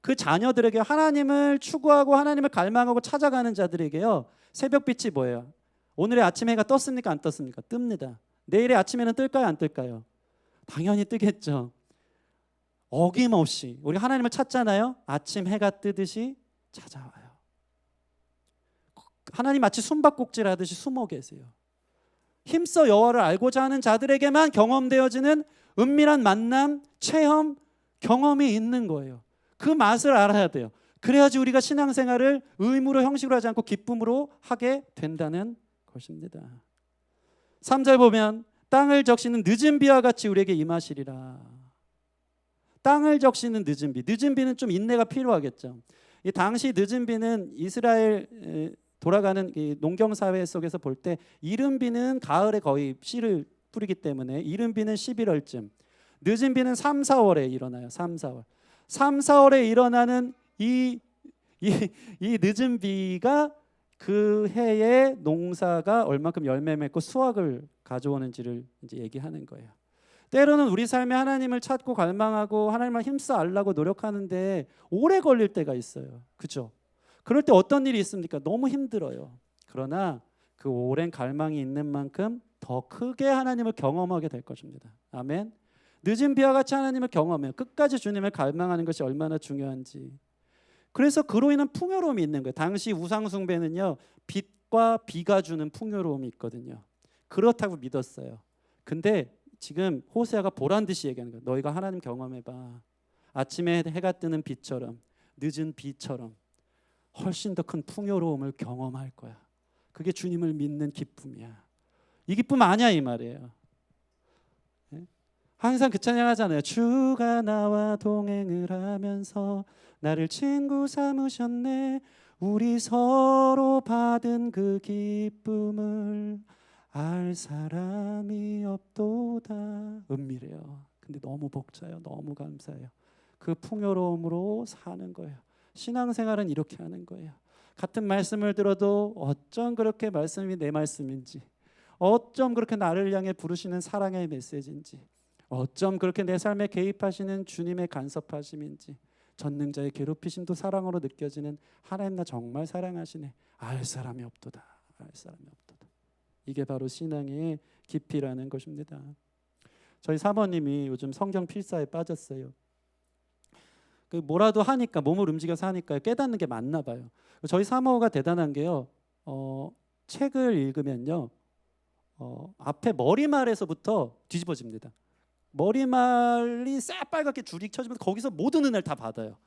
그 자녀들에게 하나님을 추구하고 하나님을 갈망하고 찾아가는 자들에게요 새벽빛이 뭐예요? 오늘의 아침 해가 떴습니까? 안 떴습니까? 뜹니다. 내일의 아침에는 뜰까요? 안 뜰까요? 당연히 뜨겠죠. 어김없이 우리 하나님을 찾잖아요. 아침 해가 뜨듯이 찾아와요. 하나님 마치 숨바꼭질하듯이 숨어 계세요. 힘써 여호와를 알고자 하는 자들에게만 경험되어지는 은밀한 만남, 체험, 경험이 있는 거예요. 그 맛을 알아야 돼요. 그래야지 우리가 신앙생활을 의무로 형식으로 하지 않고 기쁨으로 하게 된다는 것입니다. 3절 보면 땅을 적시는 늦은 비와 같이 우리에게 임하시리라. 땅을 적시는 늦은 비. 늦은 비는 좀 인내가 필요하겠죠. 이 당시 늦은 비는 이스라엘 돌아가는 이 농경 사회 속에서 볼 때 이른 비는 가을에 거의 씨를 뿌리기 때문에 이른 비는 11월쯤, 늦은 비는 3, 4월에 일어나요. 3, 4월. 3, 4월에 일어나는 이 늦은 비가 그 해의 농사가 얼마큼 열매 맺고 수확을 가져오는지를 이제 얘기하는 거예요. 때로는 우리 삶에 하나님을 찾고 갈망하고 하나님을 힘써 알라고 노력하는데 오래 걸릴 때가 있어요. 그렇죠? 그럴 때 어떤 일이 있습니까? 너무 힘들어요. 그러나 그 오랜 갈망이 있는 만큼 더 크게 하나님을 경험하게 될 것입니다. 아멘. 늦은 비와 같이 하나님을 경험해요. 끝까지 주님을 갈망하는 것이 얼마나 중요한지. 그래서 그로 인한 풍요로움이 있는 거예요. 당시 우상 숭배는요, 빛과 비가 주는 풍요로움이 있거든요. 그렇다고 믿었어요. 근데 지금 호세아가 보란 듯이 얘기하는 거예요. 너희가 하나님 경험해봐. 아침에 해가 뜨는 빛처럼, 늦은 비처럼 훨씬 더 큰 풍요로움을 경험할 거야. 그게 주님을 믿는 기쁨이야. 이 기쁨 아니야 이 말이에요. 항상 그 찬양하잖아요. 주가 나와 동행을 하면서 나를 친구 삼으셨네. 우리 서로 받은 그 기쁨을 알 사람이 없도다. 은밀해요. 근데 너무 벅차요. 너무 감사해요. 그 풍요로움으로 사는 거예요. 신앙생활은 이렇게 하는 거예요. 같은 말씀을 들어도 어쩜 그렇게 말씀이 내 말씀인지, 어쩜 그렇게 나를 향해 부르시는 사랑의 메시지인지, 어쩜 그렇게 내 삶에 개입하시는 주님의 간섭하심인지, 전능자의 괴롭히심도 사랑으로 느껴지는 하나님 나 정말 사랑하시네. 알 사람이 없도다. 알 사람이 없도다. 이게 바로 신앙의 깊이라는 것입니다. 저희 사모님이 요즘 성경 필사에 빠졌어요. 그 뭐라도 하니까, 몸을 움직여서 하니까 깨닫는 게 많나 봐요. 저희 사모가 대단한 게요. 책을 읽으면요, 앞에 머리말에서부터 뒤집어집니다. 머리말이 새빨갛게 줄이 쳐지면서 거기서 모든 은혜를 다 받아요.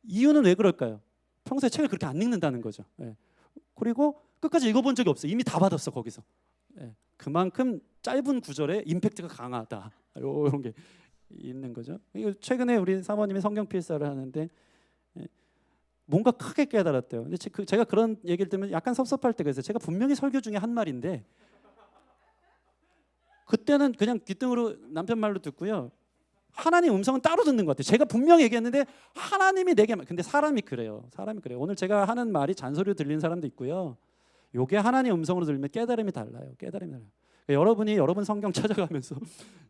이유는 왜 그럴까요? 평소에 책을 그렇게 안 읽는다는 거죠. 예. 그리고 끝까지 읽어본 적이 없어요. 이미 다 받았어 거기서. 예. 그만큼 짧은 구절에 임팩트가 강하다. 이런 게 있는 거죠. 최근에 우리 사모님이 성경 필사를 하는데 뭔가 크게 깨달았대요. 근데 제가 그런 얘기를 들으면 약간 섭섭할 때가 있어요. 제가 분명히 설교 중에 한 말인데 그때는 그냥 귓등으로 남편 말로 듣고요. 하나님 음성은 따로 듣는 것 같아요. 제가 분명히 얘기했는데 하나님이 내게, 근데 사람이 그래요. 사람이 그래요. 오늘 제가 하는 말이 잔소리로 들리는 사람도 있고요. 요게 하나님 음성으로 들리면 깨달음이 달라요. 깨달음이 달라요. 여러분이 여러분 성경 찾아가면서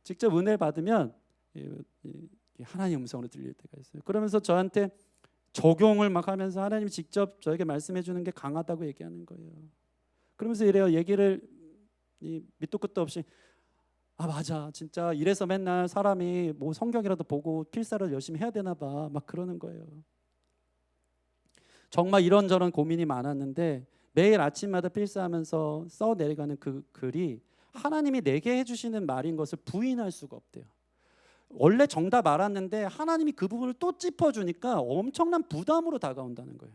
직접 은혜를 받으면 하나님 음성으로 들릴 때가 있어요. 그러면서 저한테 적용을 막 하면서 하나님이 직접 저에게 말씀해 주는 게 강하다고 얘기하는 거예요. 그러면서 이래요. 얘기를 밑도 끝도 없이 아 맞아 진짜 이래서 맨날 사람이 뭐 성경이라도 보고 필사를 열심히 해야 되나 봐 막 그러는 거예요. 정말 이런저런 고민이 많았는데 매일 아침마다 필사하면서 써 내려가는 그 글이 하나님이 내게 해주시는 말인 것을 부인할 수가 없대요. 원래 정답 알았는데 하나님이 그 부분을 또 짚어주니까 엄청난 부담으로 다가온다는 거예요.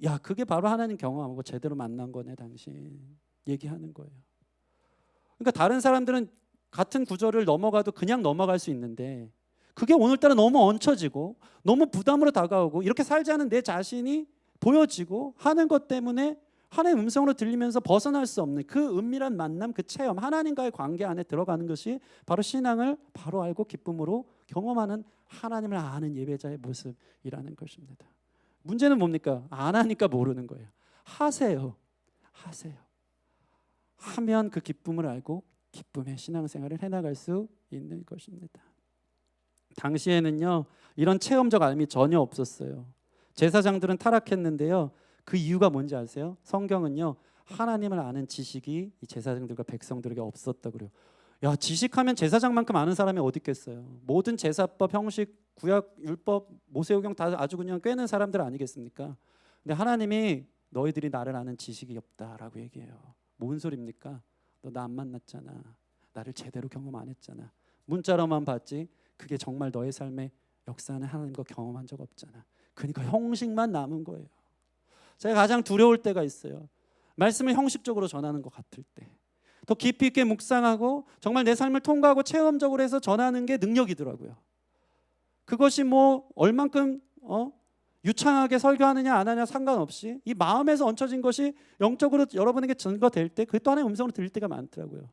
야 그게 바로 하나님 경험하고 제대로 만난 거네 당신 얘기하는 거예요. 그러니까 다른 사람들은 같은 구절을 넘어가도 그냥 넘어갈 수 있는데 그게 오늘따라 너무 얹혀지고 너무 부담으로 다가오고 이렇게 살지 않은 내 자신이 보여지고 하는 것 때문에 하나님의 음성으로 들리면서 벗어날 수 없는 그 은밀한 만남, 그 체험, 하나님과의 관계 안에 들어가는 것이 바로 신앙을 바로 알고 기쁨으로 경험하는 하나님을 아는 예배자의 모습이라는 것입니다. 문제는 뭡니까? 안 하니까 모르는 거예요. 하세요. 하세요. 하면 그 기쁨을 알고 기쁨의 신앙생활을 해나갈 수 있는 것입니다. 당시에는요 이런 체험적 알미 전혀 없었어요. 제사장들은 타락했는데요. 그 이유가 뭔지 아세요? 성경은요 하나님을 아는 지식이 이 제사장들과 백성들에게 없었다고 그래요. 야 지식하면 제사장만큼 아는 사람이 어디 있겠어요. 모든 제사법, 형식, 구약, 율법, 모세오경 다 아주 그냥 꿰는 사람들 아니겠습니까? 근데 하나님이 너희들이 나를 아는 지식이 없다라고 얘기해요. 뭔 소리입니까? 너 나 안 만났잖아. 나를 제대로 경험 안 했잖아. 문자로만 봤지 그게 정말 너의 삶에 역사하는 하나님과 경험한 적 없잖아. 그러니까 형식만 남은 거예요. 제가 가장 두려울 때가 있어요. 말씀을 형식적으로 전하는 것 같을 때. 더 깊이 있게 묵상하고 정말 내 삶을 통과하고 체험적으로 해서 전하는 게 능력이더라고요. 그것이 뭐 얼만큼 유창하게 설교하느냐 안 하느냐 상관없이 이 마음에서 얹혀진 것이 영적으로 여러분에게 증거될 때 그게 또 하나님의 음성으로 들릴 때가 많더라고요.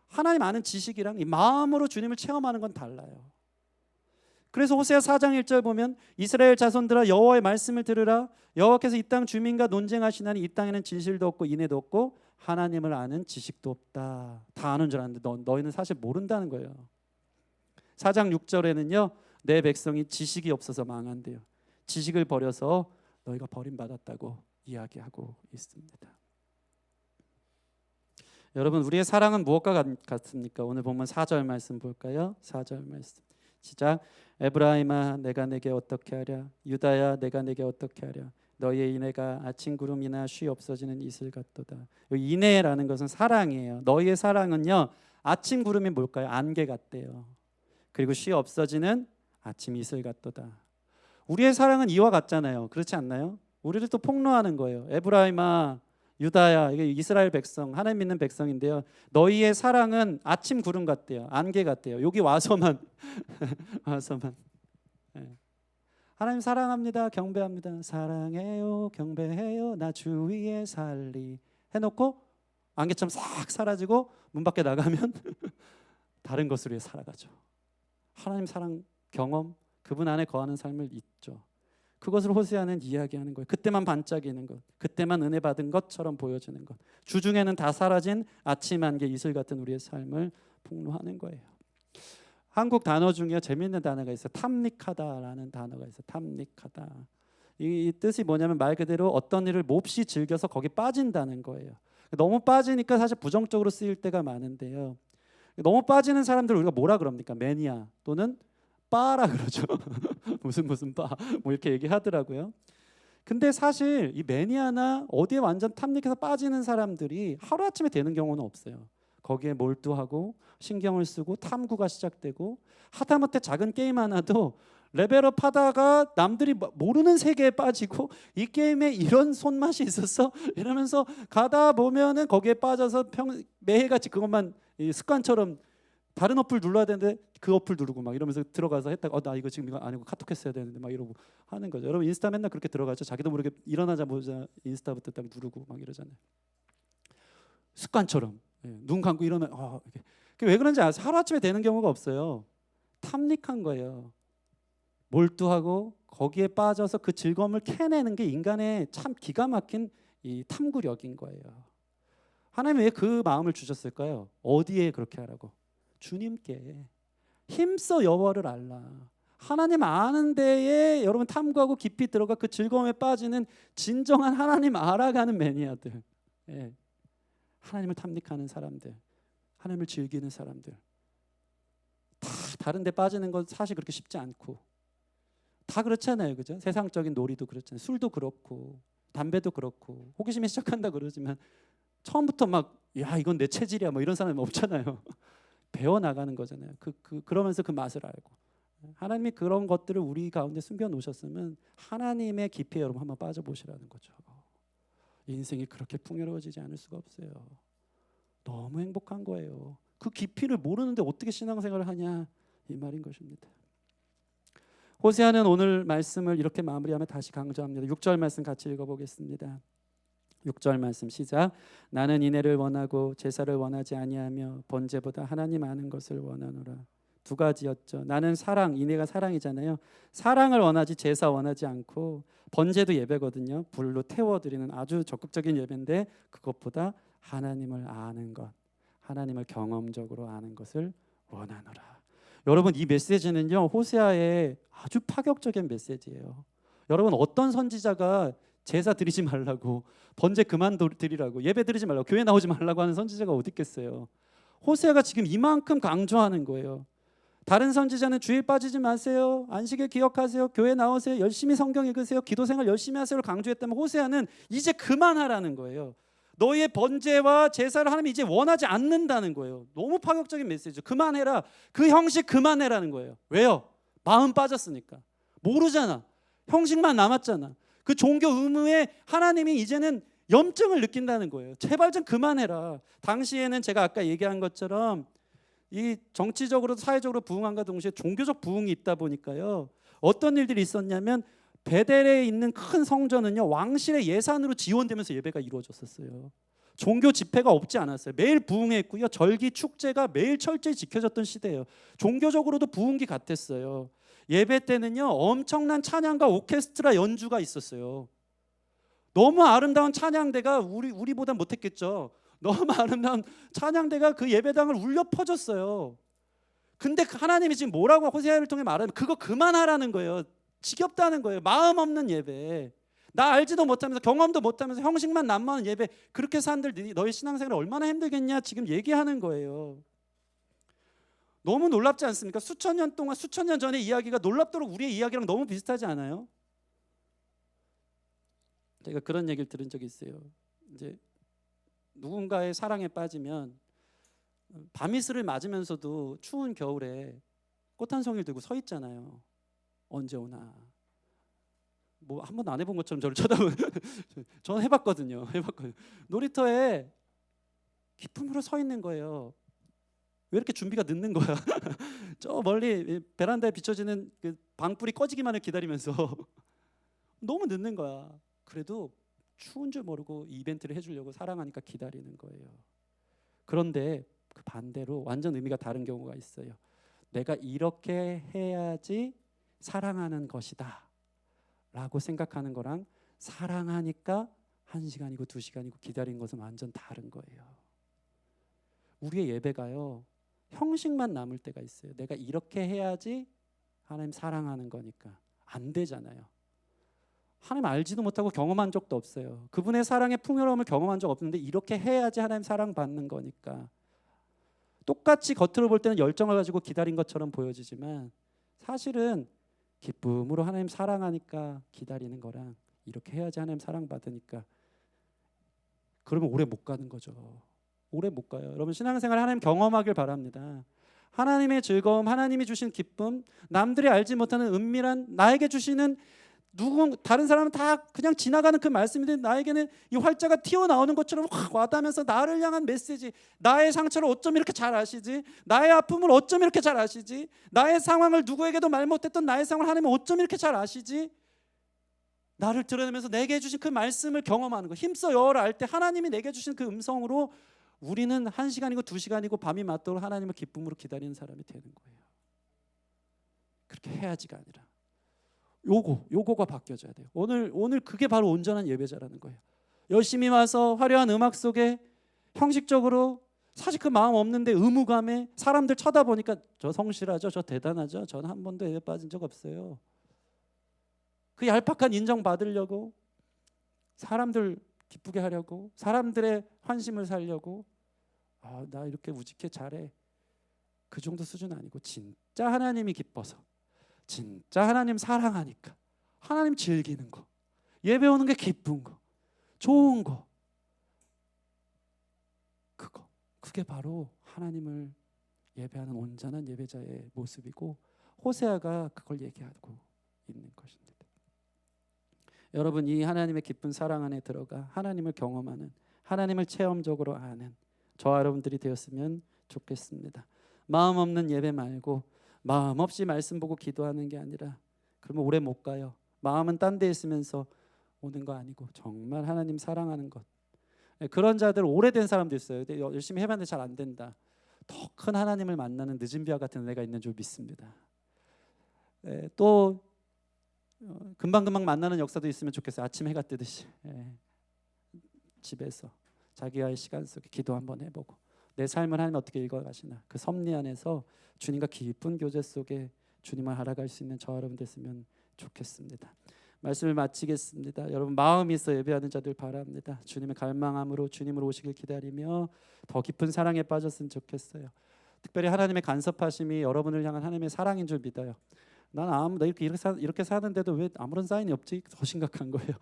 하나님 아는 지식이랑 이 마음으로 주님을 체험하는 건 달라요. 그래서 호세아 4장 1절 보면 이스라엘 자손들아 여호와의 말씀을 들으라. 여호와께서 이 땅 주민과 논쟁하시나니 이 땅에는 진실도 없고 인애도 없고 하나님을 아는 지식도 없다. 다 아는 줄 아는데 너희는 사실 모른다는 거예요. 4장 6절에는요 내 백성이 지식이 없어서 망한대요. 지식을 버려서 너희가 버림받았다고 이야기하고 있습니다. 여러분 우리의 사랑은 무엇과 같습니까? 오늘 본문 4절 말씀 볼까요? 4절 말씀 시작. 에브라임아 내가 내게 어떻게 하랴 유다야 내가 내게 어떻게 하랴 너희의 인애가 아침 구름이나 쉬 없어지는 이슬 같도다. 인애라는 것은 사랑이에요. 너희의 사랑은요 아침 구름이 뭘까요? 안개 같대요. 그리고 쉬 없어지는 아침 이슬 같도다. 우리의 사랑은 이와 같잖아요. 그렇지 않나요? 우리를 또 폭로하는 거예요. 에브라임아 유다야, 이게 이스라엘 백성, 하나님 믿는 백성인데요. 너희의 사랑은 아침 구름 같대요. 안개 같대요. 여기 와서만 와서만 하나님 사랑합니다. 경배합니다. 사랑해요. 경배해요. 나 주위에 살리 해놓고 안개처럼 싹 사라지고 문 밖에 나가면 다른 것으로 살아가죠. 하나님 사랑 경험, 그분 안에 거하는 삶을 잊죠. 그것을 호세아는 이야기하는 거예요. 그때만 반짝이는 것, 그때만 은혜 받은 것처럼 보여지는 것, 주중에는 다 사라진 아침 안개 이슬 같은 우리의 삶을 폭로하는 거예요. 한국 단어 중에 재미있는 단어가 있어요. 탐닉하다라는 단어가 있어요. 탐닉하다. 이 뜻이 뭐냐면 말 그대로 어떤 일을 몹시 즐겨서 거기 빠진다는 거예요. 너무 빠지니까 사실 부정적으로 쓰일 때가 많은데요. 너무 빠지는 사람들 우리가 뭐라 그럽니까? 매니아 또는 빠라 그러죠. 무슨 빠 뭐 이렇게 얘기하더라고요. 근데 사실 이 매니아나 어디에 완전 탐닉해서 빠지는 사람들이 하루아침에 되는 경우는 없어요. 거기에 몰두하고 신경을 쓰고 탐구가 시작되고 하다못해 작은 게임 하나도 레벨업 하다가 남들이 모르는 세계에 빠지고 이 게임에 이런 손맛이 있었어 이러면서 가다 보면은 거기에 빠져서 매일같이 그것만 습관처럼 다른 어플 눌러야 되는데 그 어플 누르고 막 이러면서 들어가서 했다가 나 이거 지금 이거 아니고 카톡 했어야 되는데 막 이러고 하는 거죠. 여러분 인스타 맨날 그렇게 들어가죠. 자기도 모르게 일어나자마자 인스타부터 딱 누르고 막 이러잖아요. 습관처럼 눈 감고 일어나 왜 그런지 아세요? 하루아침에 되는 경우가 없어요. 탐닉한 거예요. 몰두하고 거기에 빠져서 그 즐거움을 캐내는 게 인간의 참 기가 막힌 이 탐구력인 거예요. 하나님이 왜 그 마음을 주셨을까요? 어디에 그렇게 하라고? 주님께 힘써 여호와를 알라. 하나님 아는 데에 여러분 탐구하고 깊이 들어가 그 즐거움에 빠지는 진정한 하나님 알아가는 매니아들, 하나님을 탐닉하는 사람들, 하나님을 즐기는 사람들. 다 다른 데 빠지는 건 사실 그렇게 쉽지 않고 다 그렇잖아요. 그죠? 세상적인 놀이도 그렇잖아요. 술도 그렇고 담배도 그렇고 호기심이 시작한다 그러지만 처음부터 막 야 이건 내 체질이야 뭐 이런 사람이 없잖아요. 배워나가는 거잖아요. 그러면서 그 맛을 알고 하나님이 그런 것들을 우리 가운데 숨겨놓으셨으면 하나님의 깊이에 여러분 한번 빠져보시라는 거죠. 인생이 그렇게 풍요로워지지 않을 수가 없어요. 너무 행복한 거예요. 그 깊이를 모르는데 어떻게 신앙생활을 하냐 이 말인 것입니다. 호세아는 오늘 말씀을 이렇게 마무리하며 다시 강조합니다. 6절 말씀 같이 읽어보겠습니다. 6절 말씀 시작. 나는 인애를 원하고 제사를 원하지 아니하며 번제보다 하나님 아는 것을 원하노라. 두 가지였죠. 나는 사랑, 인애가 사랑이잖아요. 사랑을 원하지 제사 원하지 않고 번제도 예배거든요. 불로 태워드리는 아주 적극적인 예배인데 그것보다 하나님을 아는 것, 하나님을 경험적으로 아는 것을 원하노라. 여러분 이 메시지는요 호세아의 아주 파격적인 메시지예요. 여러분 어떤 선지자가 제사 드리지 말라고 번제 그만 드리라고 예배 드리지 말라고 교회 나오지 말라고 하는 선지자가 어디 있겠어요. 호세아가 지금 이만큼 강조하는 거예요. 다른 선지자는 주일 빠지지 마세요. 안식일 기억하세요. 교회 나오세요. 열심히 성경 읽으세요. 기도생활 열심히 하세요를 강조했다면 호세아는 이제 그만하라는 거예요. 너희의 번제와 제사를 하나님이 이제 원하지 않는다는 거예요. 너무 파격적인 메시지죠. 그만해라. 그 형식 그만해라는 거예요. 왜요? 마음 빠졌으니까. 모르잖아. 형식만 남았잖아. 그 종교 의무에 하나님이 이제는 염증을 느낀다는 거예요. 제발 좀 그만해라. 당시에는 제가 아까 얘기한 것처럼 이 정치적으로 사회적으로 부흥함과 동시에 종교적 부흥이 있다 보니까요. 어떤 일들이 있었냐면 베델에 있는 큰 성전은요 왕실의 예산으로 지원되면서 예배가 이루어졌었어요. 종교 집회가 없지 않았어요. 매일 부흥했고요. 절기 축제가 매일 철저히 지켜졌던 시대예요. 종교적으로도 부흥기 같았어요. 예배 때는요 엄청난 찬양과 오케스트라 연주가 있었어요. 너무 아름다운 찬양대가 우리보다 못했겠죠. 너무 아름다운 찬양대가 그 예배당을 울려 퍼졌어요. 근데 하나님이 지금 뭐라고 호세아를 통해 말하면 그거 그만하라는 거예요. 지겹다는 거예요. 마음 없는 예배. 나 알지도 못하면서 경험도 못하면서 형식만 난무하는 예배 그렇게 산들 너희 신앙생활 얼마나 힘들겠냐 지금 얘기하는 거예요. 너무 놀랍지 않습니까? 수천 년 동안 수천 년 전의 이야기가 놀랍도록 우리의 이야기랑 너무 비슷하지 않아요? 제가 그런 얘기를 들은 적이 있어요. 이제 누군가의 사랑에 빠지면 밤이슬을 맞으면서도 추운 겨울에 꽃 한 송이를 들고 서 있잖아요. 언제 오나. 뭐 한 번도 안 해본 것처럼 저를 쳐다보는 저는 해봤거든요. 놀이터에 기쁨으로 서 있는 거예요. 왜 이렇게 준비가 늦는 거야? 저 멀리 베란다에 비춰지는 그 방불이 꺼지기만을 기다리면서 너무 늦는 거야. 그래도 추운 줄 모르고 이 이벤트를 해주려고 사랑하니까 기다리는 거예요. 그런데 그 반대로 완전 의미가 다른 경우가 있어요. 내가 이렇게 해야지 사랑하는 것이다 라고 생각하는 거랑 사랑하니까 1시간이고 2시간이고 기다린 것은 완전 다른 거예요. 우리의 예배가요 형식만 남을 때가 있어요. 내가 이렇게 해야지 하나님 사랑하는 거니까 안 되잖아요. 하나님 알지도 못하고 경험한 적도 없어요. 그분의 사랑의 풍요로움을 경험한 적 없는데 이렇게 해야지 하나님 사랑받는 거니까 똑같이 겉으로 볼 때는 열정을 가지고 기다린 것처럼 보여지지만 사실은 기쁨으로 하나님 사랑하니까 기다리는 거랑 이렇게 해야지 하나님 사랑받으니까 그러면 오래 못 가는 거죠. 오래 못 가요. 여러분 신앙생활 하나님 경험하길 바랍니다. 하나님의 즐거움, 하나님이 주신 기쁨, 남들이 알지 못하는 은밀한 나에게 주시는 다른 사람은 다 그냥 지나가는 그 말씀인데 나에게는 이 활자가 튀어나오는 것처럼 확 와닿으면서 나를 향한 메시지. 나의 상처를 어쩜 이렇게 잘 아시지? 나의 아픔을 어쩜 이렇게 잘 아시지? 나의 상황을 누구에게도 말 못했던 나의 상황을 하나님은 어쩜 이렇게 잘 아시지? 나를 드러내면서 내게 해주신 그 말씀을 경험하는 거. 힘써 여호를 알 때 하나님이 내게 주신 그 음성으로 우리는 1시간이고 2시간이고 밤이 맞도록 하나님을 기쁨으로 기다리는 사람이 되는 거예요. 그렇게 해야지가 아니라 요거가 바뀌어져야 돼요. 오늘 그게 바로 온전한 예배자라는 거예요. 열심히 와서 화려한 음악 속에 형식적으로 사실 그 마음 없는데 의무감에 사람들 쳐다보니까 저 성실하죠, 저 대단하죠. 저는 한 번도 예배 빠진 적 없어요. 그 얄팍한 인정 받으려고 사람들 기쁘게 하려고 사람들의 환심을 살려고 나 이렇게 우직해 잘해 그 정도 수준 아니고 진짜 하나님이 기뻐서 진짜 하나님 사랑하니까 하나님 즐기는 거 예배 오는 게 기쁜 거 좋은 거 그게 바로 하나님을 예배하는 온전한 예배자의 모습이고 호세아가 그걸 얘기하고 있는 것입니다. 여러분 이 하나님의 기쁜 사랑 안에 들어가 하나님을 경험하는 하나님을 체험적으로 아는 저와 여러분들이 되었으면 좋겠습니다. 마음 없는 예배 말고 마음 없이 말씀 보고 기도하는 게 아니라 그러면 오래 못 가요. 마음은 딴 데 있으면서 오는 거 아니고 정말 하나님 사랑하는 것. 그런 자들 오래된 사람도 있어요. 열심히 해봤는데 잘 안 된다. 더 큰 하나님을 만나는 늦은 비와 같은 은혜가 있는 줄 믿습니다. 또 금방금방 만나는 역사도 있으면 좋겠어요. 아침 해가 뜨듯이 집에서 자기와의 시간 속에 기도 한번 해보고 내 삶을 하나님 어떻게 읽어가시나 그 섭리 안에서 주님과 깊은 교제 속에 주님을 알아갈 수 있는 저와 여러분 됐으면 좋겠습니다. 말씀을 마치겠습니다. 여러분 마음이 있어 예배하는 자들 바랍니다. 주님의 갈망함으로 주님으로 오시길 기다리며 더 깊은 사랑에 빠졌으면 좋겠어요. 특별히 하나님의 간섭하심이 여러분을 향한 하나님의 사랑인 줄 믿어요. 나 이렇게 사는데도 왜 아무런 사인이 없지? 더 심각한 거예요.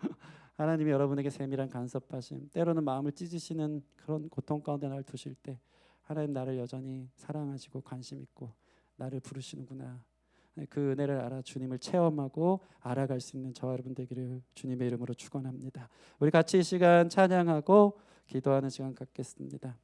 하나님이 여러분에게 세밀한 간섭하심, 때로는 마음을 찢으시는 그런 고통 가운데 날 두실 때 하나님 나를 여전히 사랑하시고 관심 있고 나를 부르시는구나. 그 은혜를 알아 주님을 체험하고 알아갈 수 있는 저와 여러분 되기를 주님의 이름으로 축원합니다. 우리 같이 이 시간 찬양하고 기도하는 시간 갖겠습니다.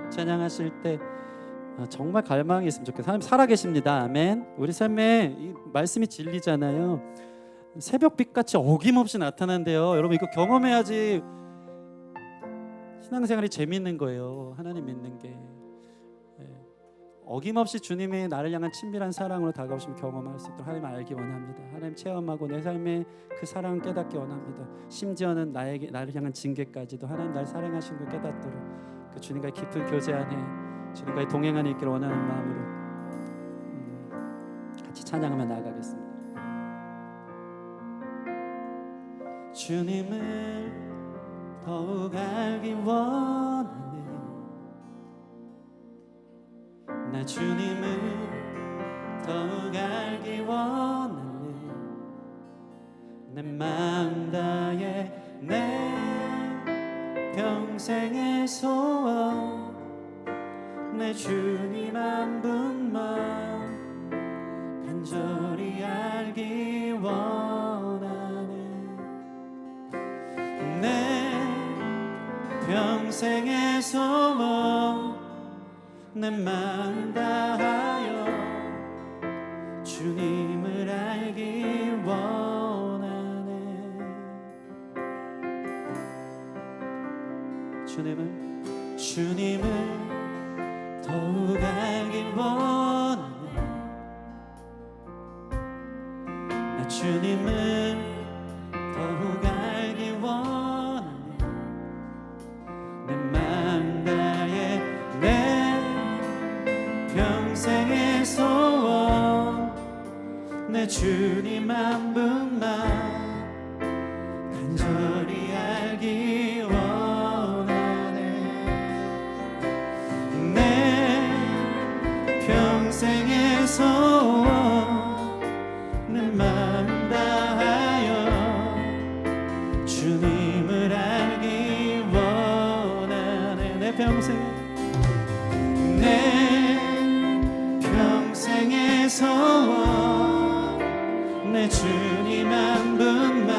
찬양하실 때 정말 갈망이 있으면 좋겠어요. 하나님 살아계십니다. 아멘. 우리 삶에 이 말씀이 진리잖아요. 새벽빛같이 어김없이 나타난대요. 여러분 이거 경험해야지 신앙생활이 재밌는 거예요. 하나님 믿는 게. 예. 어김없이 주님이 나를 향한 친밀한 사랑으로 다가오시면 경험할 수 있도록 하나님 알기 원합니다. 하나님 체험하고 내 삶의 그 사랑을 깨닫기 원합니다. 심지어는 나를 향한 징계까지도 하나님 날 사랑하신 걸 깨닫도록 그 주님과의 깊은 교제 안에 주님과의 동행 안에 있기를 원하는 마음으로 같이 찬양하며 나아가겠습니다. 주님을 더욱 알기 원하네. 나 주님을 더욱 알기 원하네. 내 마음 다해 내 평생의 소원 내 주님 한 분만 간절히 알기 원하네. 내 평생의 소원 내 마음 다하여 주님을 알기 원하네. 주님을 더욱 알기 원하네. 나 주님을 더욱 알기 원하네. 내 마음 다해 내 평생의 소원 내 주님 한 분만 간절히 알기 원하네. 내 평생의 소원 내 마음 다하여 주님을 알기 원하네. 내 평생의 소원 내 주님 한 분만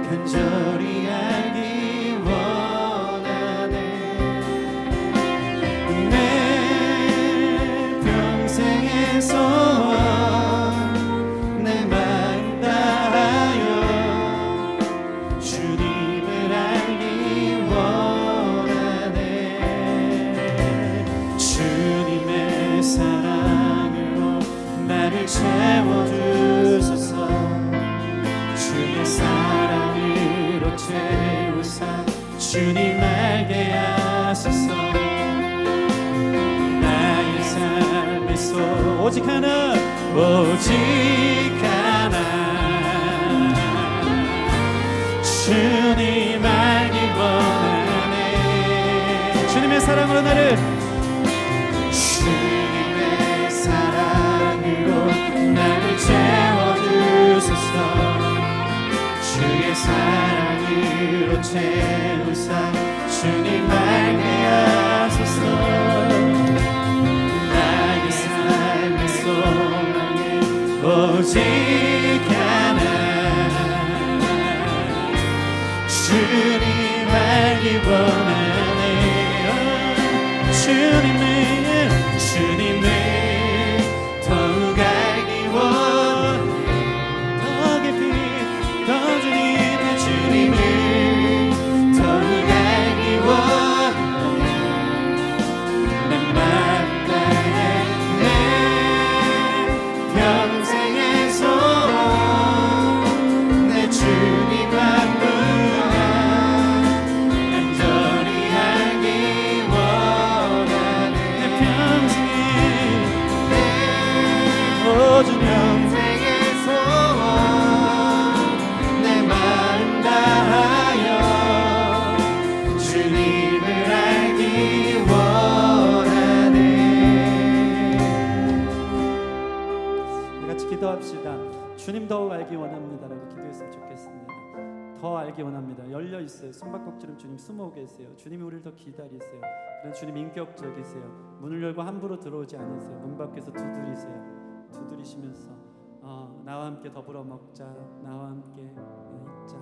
간절히 알기 원하네. 내 평생의 소원 내 마음 다하여 주님을 알기 원하네. 주님의 사랑으로 나를 채워주소서. 주의 사랑으로 채우사 주님 알게 하소서. 나의 삶의 소 오직 하나 주님 알기 원하네. 주님의 사랑으로 나를 주님의 사랑으로 나를 채워주소서. 주의 사랑으로 채우사 주님 알게 하소서. 나의 삶의 소망은 오직 하나 주님 알기 원하네. 주님을 더욱 알기 원해. 더 깊이 더 주님의 주님을 더욱 알기 원해. 내 마음 다해 내 평생의 소원 내 주님 한 분만 간절히 알기 원하네. 내 평생의 소원 내 마음 다하여 주님을 알기 원하네. 우리 같이 기도합시다. 주님 더욱 알기 원합니다라고 기도했으면 좋겠습니다. 더 알기 원합니다. 열려 있어요. 숨바꼭질은 주님 숨어 계세요. 주님이 우리를 더 기다리세요. 그런 주님 인격적이세요. 문을 열고 함부로 들어오지 않으세요. 문 밖에서 두드리세요. 두드리시면서 나와 함께 더불어 먹자, 나와 함께 있자.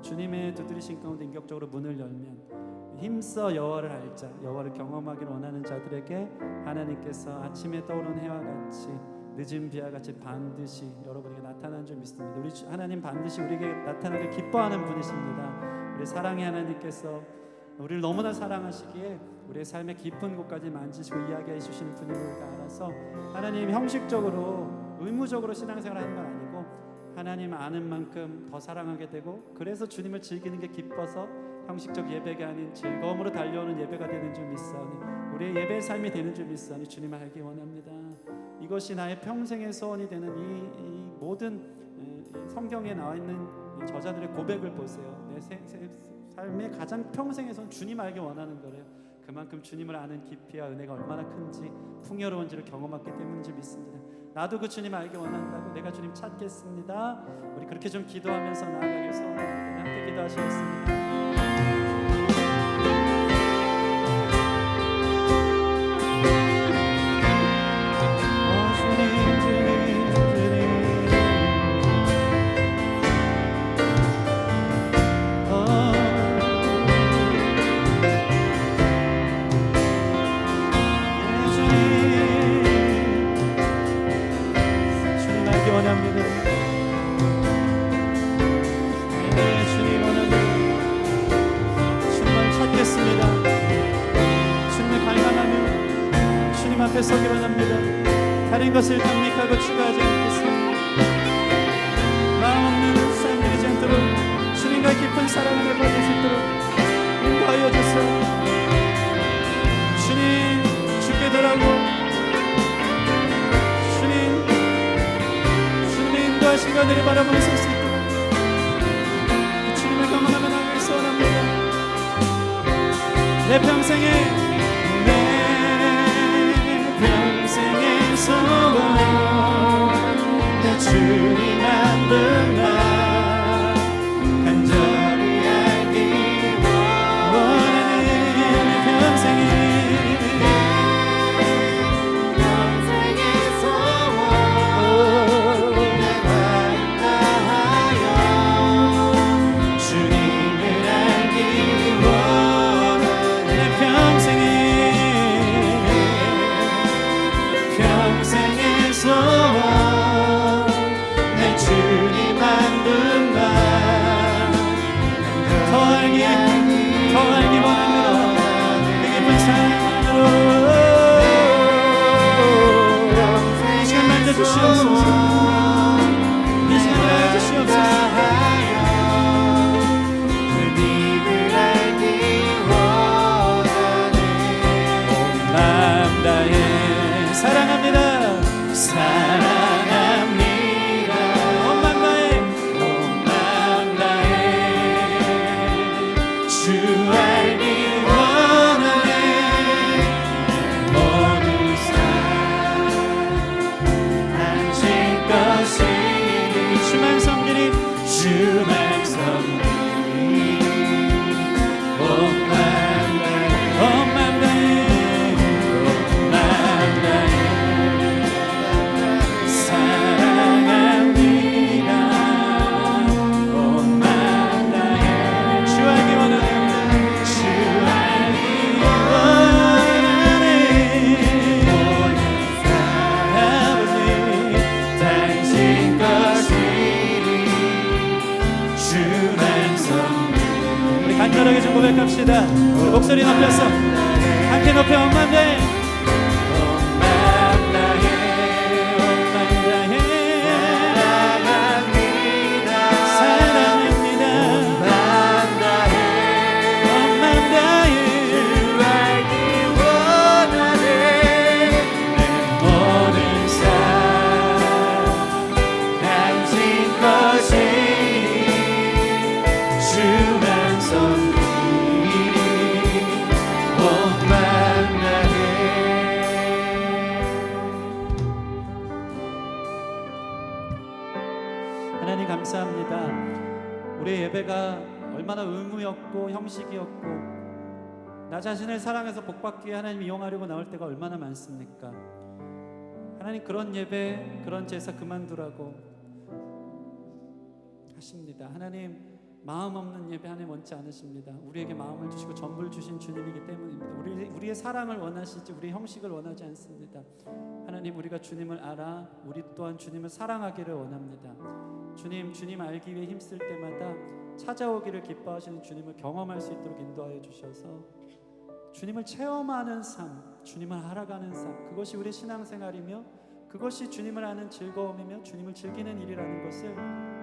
주님의 두드리신 가운데 인격적으로 문을 열면 힘써 여호와를 알자, 여호와를 경험하기를 원하는 자들에게 하나님께서 아침에 떠오르는 해와 같이 늦은 비와 같이 반드시 여러분에게 나타나는 줄 믿습니다. 우리 하나님 반드시 우리에게 나타나길 기뻐하는 분이십니다. 우리 우리 사랑의 하나님께서 우리를 너무나 사랑하시기에 우리의 삶의 깊은 곳까지 만지시고 이야기해 주시는 분임을 우리가 알아서 하나님 형식적으로 의무적으로 신앙생활을 하는 건 아니고 하나님 아는 만큼 더 사랑하게 되고 그래서 주님을 즐기는 게 기뻐서 형식적 예배가 아닌 즐거움으로 달려오는 예배가 되는 줄 믿사오니 우리의 예배의 삶이 되는 줄 믿사오니 주님을 알기 원합니다. 이것이 나의 평생의 소원이 되는 이 모든 성경에 나와 있는 저자들의 고백을 보세요. 내 삶의 가장 평생의 소원 주님 알기 원하는 거래요. 그만큼 주님을 아는 깊이와 은혜가 얼마나 큰지 풍요로운지를 경험했기 때문인 줄 믿습니다. 나도 그 주님 알기 원한다고 내가 주님 찾겠습니다. 우리 그렇게 좀 기도하면서 나아가길 소원합니다. 함께 기도하시겠습니다. 앞에 서기만 합니다. 다른 것을 탐닉하고 추가하지 않겠습니다. 마음 없는 삶 되지 않도록 주님과 깊은 사랑 안에 빠질 수 있도록 인도하여 주세요. 주님 주께 돌아오고 주님의 인도하신 것들을 바라보며 설 수 있도록 주님을 경험하며 나가길 소원합니다. 내 평생에 소원 내 주님 만든 날 간절히 알기 원하는 평생의 소원 내가 다하여 주님을 알기 원하는 내 평생의 소원 내 주님 만든 날 더 알기 원합니다. 그 깊은 사랑으로 이 시간 만져주시옵소서. 이 시간 알려주시옵소서. 주님을 알기 원하네. 온 마음 다해 사랑합니다. 사랑합니다. 온 마음 다해 주 알기 원하네. 모든 삶 당신 것이니 주만 섬기리 주만 섬기리 온 마음 다해 간절하게 좀 고백합시다. 목소리 높여서 함께 높여 온 마음 다해 하나님 감사합니다. 우리의 예배가 얼마나 의무였고 형식이었고 나 자신을 사랑해서 복받기 위해 하나님 이용하려고 나올 때가 얼마나 많습니까? 하나님 그런 예배 그런 제사 그만두라고 하십니다. 하나님 마음 없는 예배 하나님 원치 않으십니다. 우리에게 마음을 주시고 전부를 주신 주님이기 때문입니다. 우리의 사랑을 원하시지 우리의 형식을 원하지 않습니다. 하나님 우리가 주님을 알아 우리 또한 주님을 사랑하기를 원합니다. 주님 알기 위해 힘쓸 때마다 찾아오기를 기뻐하시는 주님을 경험할 수 있도록 인도하여 주셔서 주님을 체험하는 삶, 주님을 알아가는 삶, 그것이 우리 신앙생활이며 그것이 주님을 아는 즐거움이며 주님을 즐기는 일이라는 것을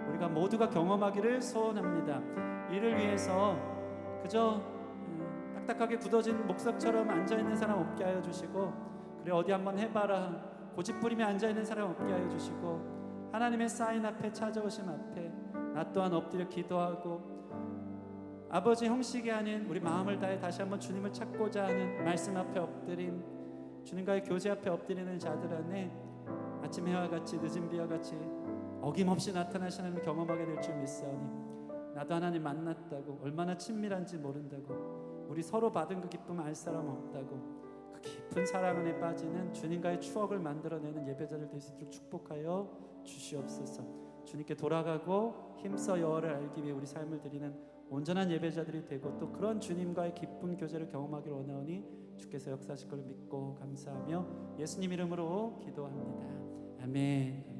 우리가 모두가 경험하기를 소원합니다. 이를 위해서 그저 딱딱하게 굳어진 목석처럼 앉아있는 사람 없게 하여 주시고, 그래 어디 한번 해봐라 고집부리며 앉아있는 사람 없게 하여 주시고, 하나님의 사인 앞에 찾아오심 앞에 나 또한 엎드려 기도하고 아버지 형식이 아닌 우리 마음을 다해 다시 한번 주님을 찾고자 하는 말씀 앞에 엎드린, 주님과의 교제 앞에 엎드리는 자들 안에 아침 해와 같이 늦은 비와 같이 어김없이 나타나시는 하나님을 경험하게 될 줄 믿사오니, 나도 하나님 만났다고, 얼마나 친밀한지 모른다고, 우리 서로 받은 그 기쁨 알 사람 없다고, 그 깊은 사랑 안에 빠지는 주님과의 추억을 만들어내는 예배자들 될 수 있도록 축복하여 주시옵소서. 주님께 돌아가고 힘써 여호와를 알기 위해 우리 삶을 드리는 온전한 예배자들이 되고, 또 그런 주님과의 기쁜 교제를 경험하기를 원하오니 주께서 역사하실 걸 믿고 감사하며 예수님 이름으로 기도합니다. 아멘.